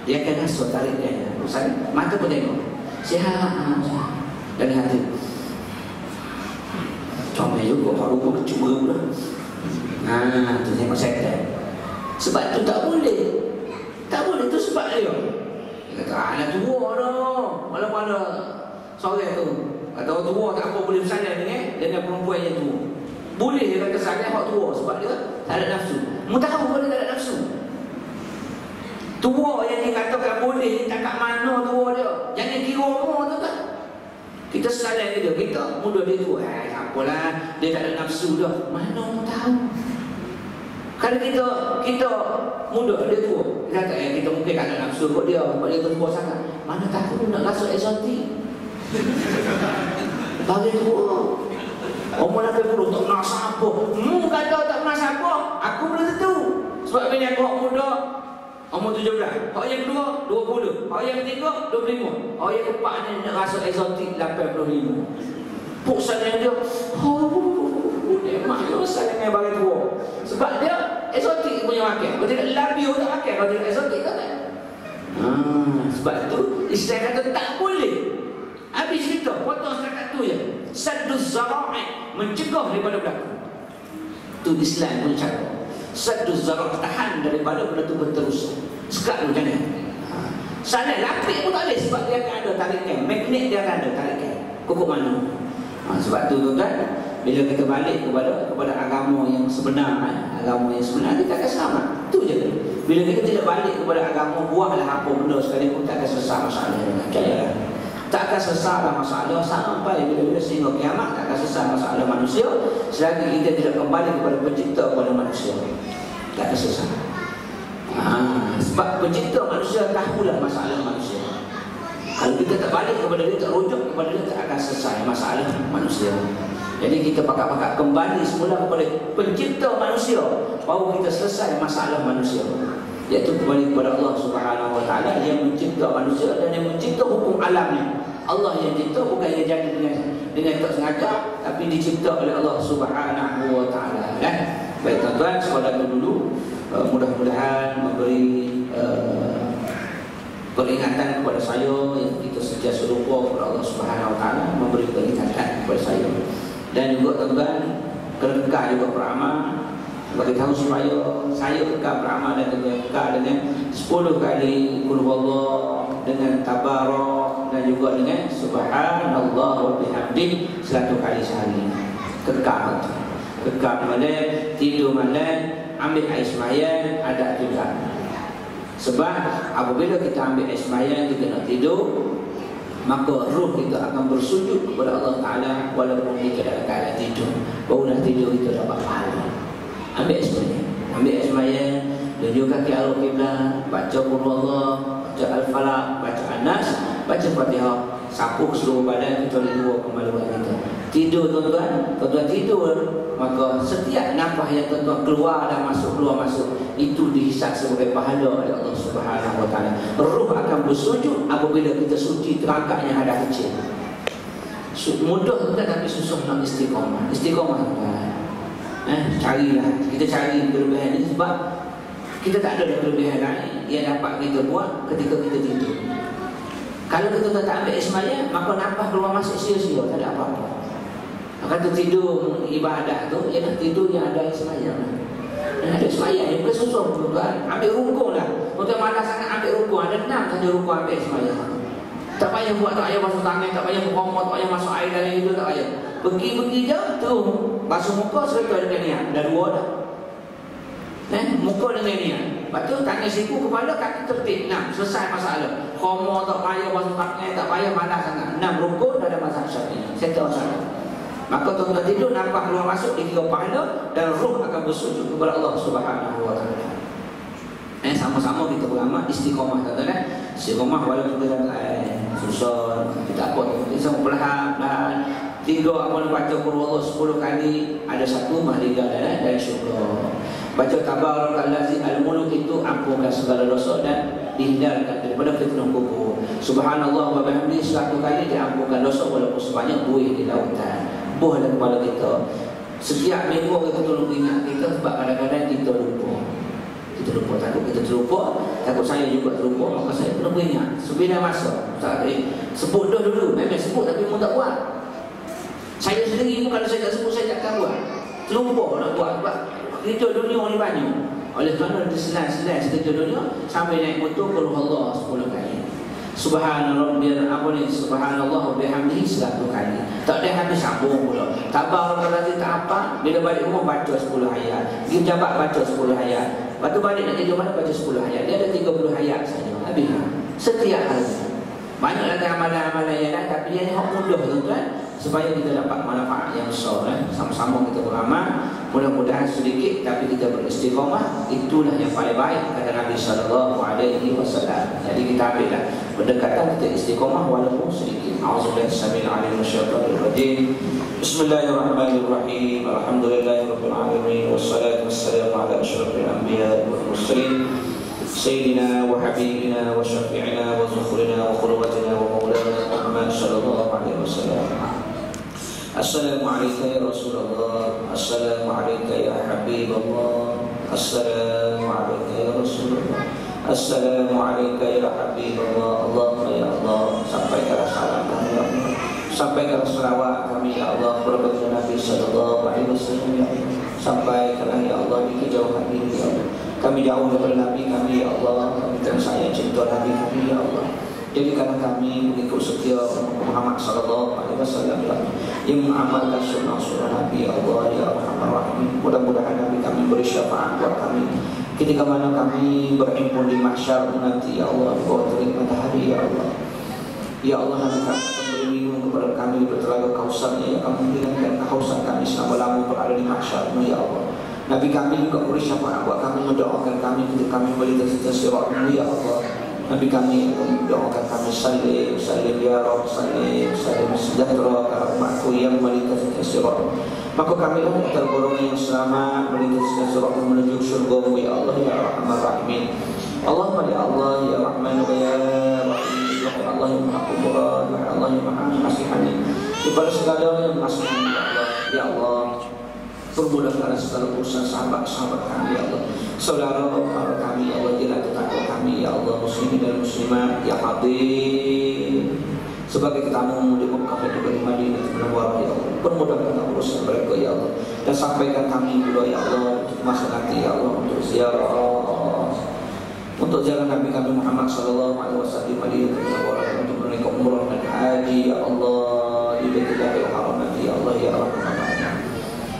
dia akan rasa tarik dia. Mata pun tengok. Sihat. Dari hati. Comel juga, Pak Rupa kecuma pula. Tu tengok syaitan. Sebab tu tak boleh. Tak boleh, tu sebab dia. Dia kata, anak tua dah. Walaupun ada seorang tu kata orang tua tak apa boleh bersalah dengan perempuan yang tua. Boleh dia kata salah orang tua sebab dia tak ada nafsu. Mu tahu pun dia tak ada nafsu. Tua yang dikatakan boleh, cakap mana tua dia. Jangan kira umur tu kan. Kita salah dia, kita muda dia tua. Apalah, dia tak ada nafsu dah. Mana mu tahu? Kalau kita muda dia tua, kita kata kita mungkin tak ada nafsu kot dia, sebab dia tua sangat. Mana tahu nak rasa eksotik. Bagi tua umur 80 tak nak siapa. Kata tak nak siapa, aku belum tentu. Sebab bila aku muda umur 17, hak yang kedua 20, hak yang ketiga 25, hak yang keempat ni nak rasa eksotik 85. Pusat yang dia dia makna sangat dengan bagi tua. Sebab dia eksotik punya makan. Kalau tidak labiu tak makan, kalau tidak eksotik tak kan. Sebab tu Islam kata tak boleh. Habis kita potong setakat tu je. Sadduz zara'i, mencegah daripada berlaku. Tu Islam pun cakap. Sadduz zara'i, tahan daripada benda tu berterus. Sekat tu jangan. Salah lapik pun tak boleh sebab dia akan ada tarikan. Magnet dia akan ada tarikan. Kukuk mana? Sebab tu tuan-tuan, bila kita balik kepada agama yang sebenar, agama yang sebenar, kita akan selamat. Tu je. Bila kita tidak balik kepada agama, buahlah apa benda sekalipun, tak akan selesai masalah. Percayalah. Tak akan selesai masalah sampai bila-bila sehingga kiamat. Tak akan selesai masalah manusia selagi kita tidak kembali kepada pencipta, kepada manusia. Tak akan selesai. Sebab pencipta manusia tahulah masalah manusia. Kalau kita tak balik kepada dia, tak rujuk kepada dia, tak akan selesai masalah manusia. Jadi kita pakat-pakat kembali semula kepada pencipta manusia, baru kita selesai masalah manusia. Iaitu kembali kepada Allah Subhanahu Wa Taala yang mencipta manusia dan yang mencipta hukum alamnya. Allah yang cipta, bukan yang jadi dengan tak sengaja, tapi dicipta oleh Allah Subhanahu Wa Taala. Baik tuan-tuan, sekadar dulu, mudah-mudahan memberi peringatan kepada saya yang kita sentiasa lupa kepada Allah Subhanahu Wa Taala, memberi peringatan kepada saya. Dan juga tuan-tuan, kena kekal juga beramal. Bagi tahu supaya saya kekal beramal dan kekal dengan 10 kali qul huwallah, dengan tabarak, dan juga dengan subhanallah wa bihamdih 100 kali sehari. Kekal. Kekal malam, tidur malam, ambil air sembahyang, ada aturan. Sebab apabila kita ambil air sembahyang, kita nak tidur, maka roh kita akan bersujud kepada Allah Ta'ala walaupun kita dalam keadaan tidur. Barulah tidur kita dapat pahala. Ambil sembahyang, tunjuk kaki arah kiblat, baca qul huwallah, baca al-falaq, baca an-nas, baca Fatihah, sapu seluruh badan kecuali 2 kemaluan kita. Tidur tuan-tuan, tuan-tuan tidur, maka setiap nafas yang tuan-tuan keluar dan masuk, keluar masuk, itu dihisap sebagai pahala oleh Allah Subhanahu Wa Taala. Ruh akan bersujud apabila kita suci terangkatnya hadas kecil. Mudah tuan, tapi susah nak istiqamah. Istiqamah tuan. Carilah, kita cari kelebihan ini sebab kita tak ada kelebihan lain yang dapat kita buat ketika kita tidur. Kalau kita tak ambil ismaya, maka nafas keluar masuk sia-sia, tak ada apa-apa. Maka tu tidur ibadah tu ialah tidur yang ada ismaya. Ada ismaya, yang bukan susah tuan. Ambil rukun lah. Untuk malas sangat ambil rukun, ada 6 saja rukun ambil ismaya. Tak payah buat, tak payah basuh tangan, tak payah berkomot, tak payah masuk air dalam itu, tak payah. Pergi-pergi je tu, basuh muka serta dengan niat. Dah 2 dah. Muka dengan niat. Lepas tu tangan siku, kepala, kaki tertib. 6, selesai masalah. Komot, tak payah basuh tangan, tak payah malas sangat. 6 rukun dah ada masalah Syafi'i. Settle masalah. Maka tuan-tuan tidur, nafas keluar masuk dikira pahala dan ruh akan bersujud kepada Allah Subhanahu Wa Taala. Sama-sama kita beramal istiqamah tuan-tuan. Istiqamah walaupun kita susah, kita apa, kita sama perlahan-lahan. Tidur amal baca Qur'an Allah 10 kali, ada 1 mahligai dan syukur. Baca Tabarakallazi al-muluk itu ampunkan segala dosa dan dihindarkan daripada fitnah kubur. Subhanallah wa bihamdihi 100 kali diampunkan dosa walaupun sebanyak buih di lautan. Buah dalam kepala kita. Setiap minggu kita tolong ingat kita sebab kadang-kadang kita lupa. Kita lupa, takut kita terlupa, takut saya juga terlupa, maka saya perlu ingat. Sebila masa, sebut dah dulu, memang sebut tapi mu tak buat. Saya sendiri pun kalau saya tak sebut, saya takkan buat. Terlupa nak buat sebab kereta dunia ni banyak. Oleh kerana diselan-selan kereta dunia sampai naik motor ke Allah 10 kali. Subhanallah wa bihamdihi 100 kali. Tak ada habis sambung pula. Tabarakallazi tak apa, bila balik rumah baca 10 ayat. Pergi jabat baca 10 ayat. Lepas tu balik nak tidur mana baca 10 ayat. Dia ada 30 ayat saja. Habis. Setiap hari. Banyak lagi amalan-amalan yang lain, tapi yang ni hak mudah tuan-tuan, supaya kita dapat manfaat yang besar. Sama-sama kita beramal, mudah-mudahan sedikit tapi kita beristiqamah. Itulah yang paling baik kata Nabi SAW. Jadi kita ambillah pendekatan kita istiqamah walaupun sedikit. A'udzubillahi samil alim wasyaitanir rajim. Bismillahirrahmanirrahim. Alhamdulillahirabbil alamin wassalatu wassalamu ala asyrafil anbiya'i wal mursalin سيدنا وحبيبنا وشفيعنا وزخرنا وقدوتنا ومولانا محمد صلى الله عليه وسلم. السلام عليك يا رسول الله، السلام عليك يا حبيب الله، السلام عليك يا رسول الله، السلام عليك يا حبيب الله. اللهم ya Allah, sampaikan salam kami ya Allah, sampaikan selawat kami ya Allah kepada Nabi sallallahu alaihi wasallam ya Allah. Sampaikanlah ya Allah di kejauhan ini ya Allah. Kami jauh daripada Nabi kami ya Allah. Kami tak sayang cinta Nabi kami ya Allah. Jadikanlah kami mengikut setia Muhammad sallallahu alaihi wasallam yang mengamalkan sunnah-sunnah Nabi ya Allah ya Arhamar Rahimin. Mudah-mudahan Nabi kami beri syafaat buat kami ketika mana kami berhimpun di mahsyar nanti ya Allah di bawah terik matahari ya Allah. Ya Allah, Nabi kami akan beri minum kepada kami bertelaga Kausarnya yang akan menghilangkan kehausan kami selama lama berada di mahsyar-Mu ya Allah. Nabi kami juga beri syafaat buat kami, mendoakan kami ketika kami melintasi sirat-Mu ya Allah. Nabi kami mendoakan kami salim ya Rabb, salim sejahtera karena yang melintasi sirat. Maka kami lah tergolong yang selamat melintasi sirat menuju syurga-Mu ya Allah ya Arhamar Rahimin. Allahumma ya Allah ya Rahman ya Rahim. Wahai Allah yang Maha Pemurah, wahai Allah yang Maha Mengasihani, kepada segala yang mengasihani ya Allah. Ya Allah, permudahkanlah segala urusan sahabat-sahabat kami ya Allah, saudara kami ya Allah, jalan takwa kami ya Allah, muslimin dan muslimat ya hadir sebagai tamu di Mekah dan juga di Madinah Munawwarah ya Allah. Permudahkanlah urusan mereka ya Allah, dan sampaikan kami juga ya Allah untuk masa nanti ya Allah untuk ziarah, untuk jalan Nabi kami Muhammad sallallahu alaihi wasallam di Madinah Munawwarah, untuk menunaikan umrah dan haji ya Allah di Baitul Haram ya Allah ya Rahman.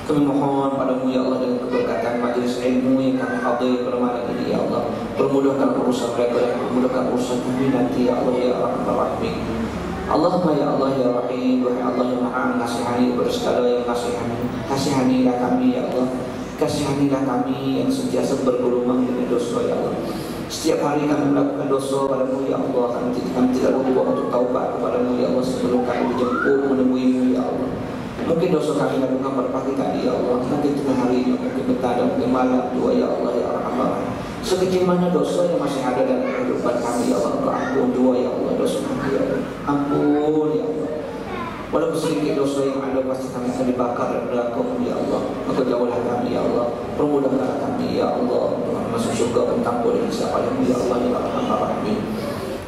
Kami mohon padamu ya Allah dengan keberkatan majlis ilmu yang kami hadir pada malam ini ya Allah. Permudahkan urusan mereka dan permudahkan urusan kami nanti ya Allah ya Rahman Rahim. Allahumma ya Allah ya Rahim, wahai Allah yang Maha Mengasihani kepada segala yang mengasihani. Kasihanilah kami ya Allah, kasihanilah kami yang sentiasa bergulung dengan dosa ya Allah. Setiap hari kami melakukan dosa padamu ya Allah. Kami tidak lupa untuk taubat kepadamu ya Allah sebelum kami dijemput menemuimu ya Allah. Mungkin dosa kami lakukan pada pagi tadi ya Allah, mungkin tengah hari, mungkin petang, mungkin malam dua ya Allah ya Rahman. Sekecil mana dosa yang masih ada dalam kehidupan kami ya Allah, Engkau ampun dua ya Allah dosa kami ya Allah. Ampun ya Allah. Walaupun sedikit dosa yang ada pasti kami akan dibakar dan neraka-Mu ya Allah. Maka jauhlah kami ya Allah, permudahkanlah kami ya Allah untuk masuk syurga bertampur dengan siapa-Mu ya Allah ya Rahman.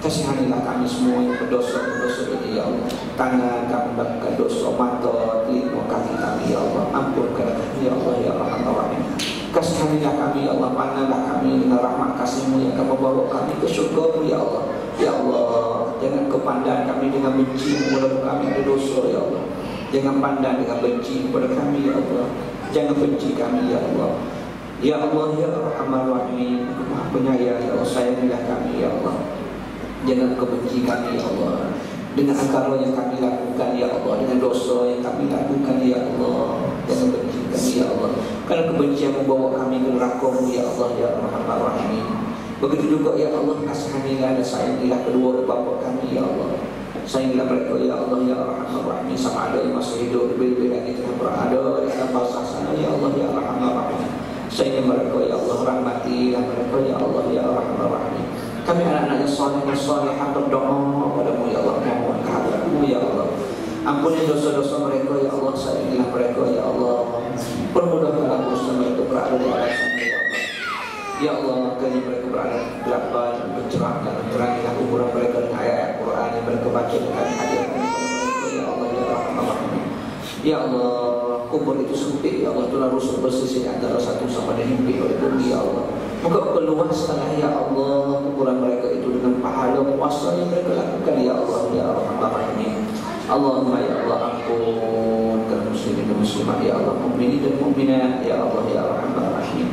Kasihanilah kami semua yang berdosa ini ya Allah. Tangan kami melakukan dosa, mata, telinga kaki kami ya Allah. Ampunkanlah kami ya Allah ya Rahman. Kasihanilah kami ya Allah. Pandanglah kami dengan rahmat kasih-Mu yang akan membawa kami ke syurga-Mu ya Allah. Ya Allah, jangan Kau pandang kami dengan benci walaupun kami ada dosa ya Allah. Jangan pandang dengan benci kepada kami ya Allah. Jangan benci kami ya Allah. Ya Allah ya Rahman Rahim, Engkau Maha Penyayang ya Allah. Sayangilah kami ya Allah. Jangan Kau benci kami ya Allah dengan angkara yang kami lakukan ya Allah, dengan dosa yang kami lakukan ya Allah. Jangan benci kami ya Allah, karena kebencian membawa kami ke neraka-Mu ya Allah ya Rahman Rahim. Begitu juga ya Allah, kasihanilah dan sayangilah kedua bapa kami ya Allah. Sayangilah mereka ya Allah ya Rahman Rahim, sama ada yang masih hidup lebih-lebih lagi telah berada di alam barzakh sana ya Allah ya Rahman Rahim. Sayangilah mereka ya Allah, rahmatilah mereka ya Allah ya Rahman Rahim. Kami anak-anak yang saleh dan salihah berdoa padamu ya Allah, mohon kehadiran-Mu ya Allah. Ampuni dosa-dosa mereka ya Allah, sayangilah mereka ya Allah. Permudahkanlah urusan mereka berada di alam sana ya Allah. Ya Allah, makanya mereka berada di kegelapan, mencerahkan, terangilah kuburan mereka dengan ayat-ayat Quran yang mereka baca dan kami hadirkan kepada mereka ya Allah ya Rahman. Ya Allah, kubur itu sempit ya Allah, tulang rusuk bersisih antara satu sama dan himpit oleh bumi ya Allah. Moga perluaskanlah ya Allah kuburan mereka itu dengan pahala puasa yang mereka lakukan ya Allah ya Rahman. Allahumma ya Allah ampunkan muslimin dan muslimat ya Allah, mukminin dan mukminat ya Allah ya Rahman Rahim.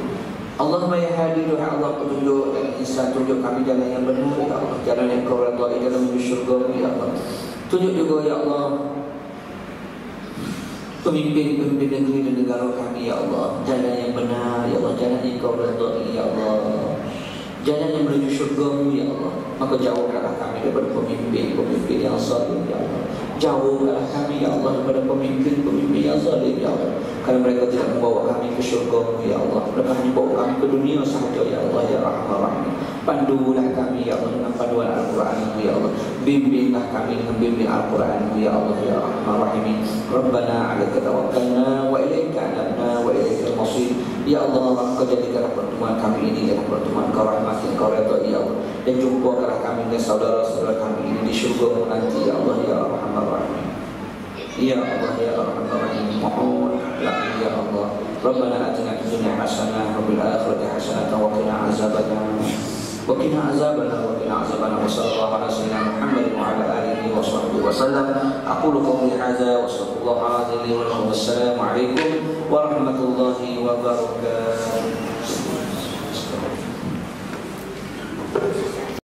Allahumma ya hadi ya Allah, petunjuk dan ihsan, tunjuk kami jalan yang benar ya Allah, jalan yang Kau redai dalam menuju syurga-Mu ya Allah. Tunjuk juga ya Allah pemimpin-pemimpin negeri dan negara kami ya Allah, jalan yang benar ya Allah, jalan yang Kau redai ya Allah, jalan yang menuju syurga-Mu ya Allah. Maka jauhkanlah kami daripada pemimpin-pemimpin yang zalim ya Allah. Jauhkanlah kami ya Allah daripada pemimpin-pemimpin yang zalim ya Allah, karena mereka tidak membawa kami ke syurga-Mu ya Allah, mereka hanya bawa kami ke dunia sahaja ya Allah ya Rahman Rahim. Pandulah kami ya Allah dengan panduan Al-Quran-Mu ya Allah. Bimbinglah kami dengan bimbing Al-Quran-Mu ya Allah ya Rahman Rahim. Rabbana 'alaika tawakkalna wa ilaika anabna wa ilaikal masir. Ya Allah, Kau jadikanlah pertemuan kami ini adalah pertemuan Kau rahmati, Kau redai ya Allah, dan jumpakanlah kami dengan saudara-saudara kami ini di syurga-Mu nanti ya Allah ya Rahman Rahim. Ya Allah ya Rahman Rahim, mohon ya Allah. Rabbana atina fid dunya hasanah wa fil akhirati hasanah wa qina azabannar. وقنا عذابنا وصلى الله على سيدنا محمد وعلى آله وصحبه وسلم. أقول قولي هذا واستغفر الله العظيم لي ولكم. والسلام عليكم ورحمة الله.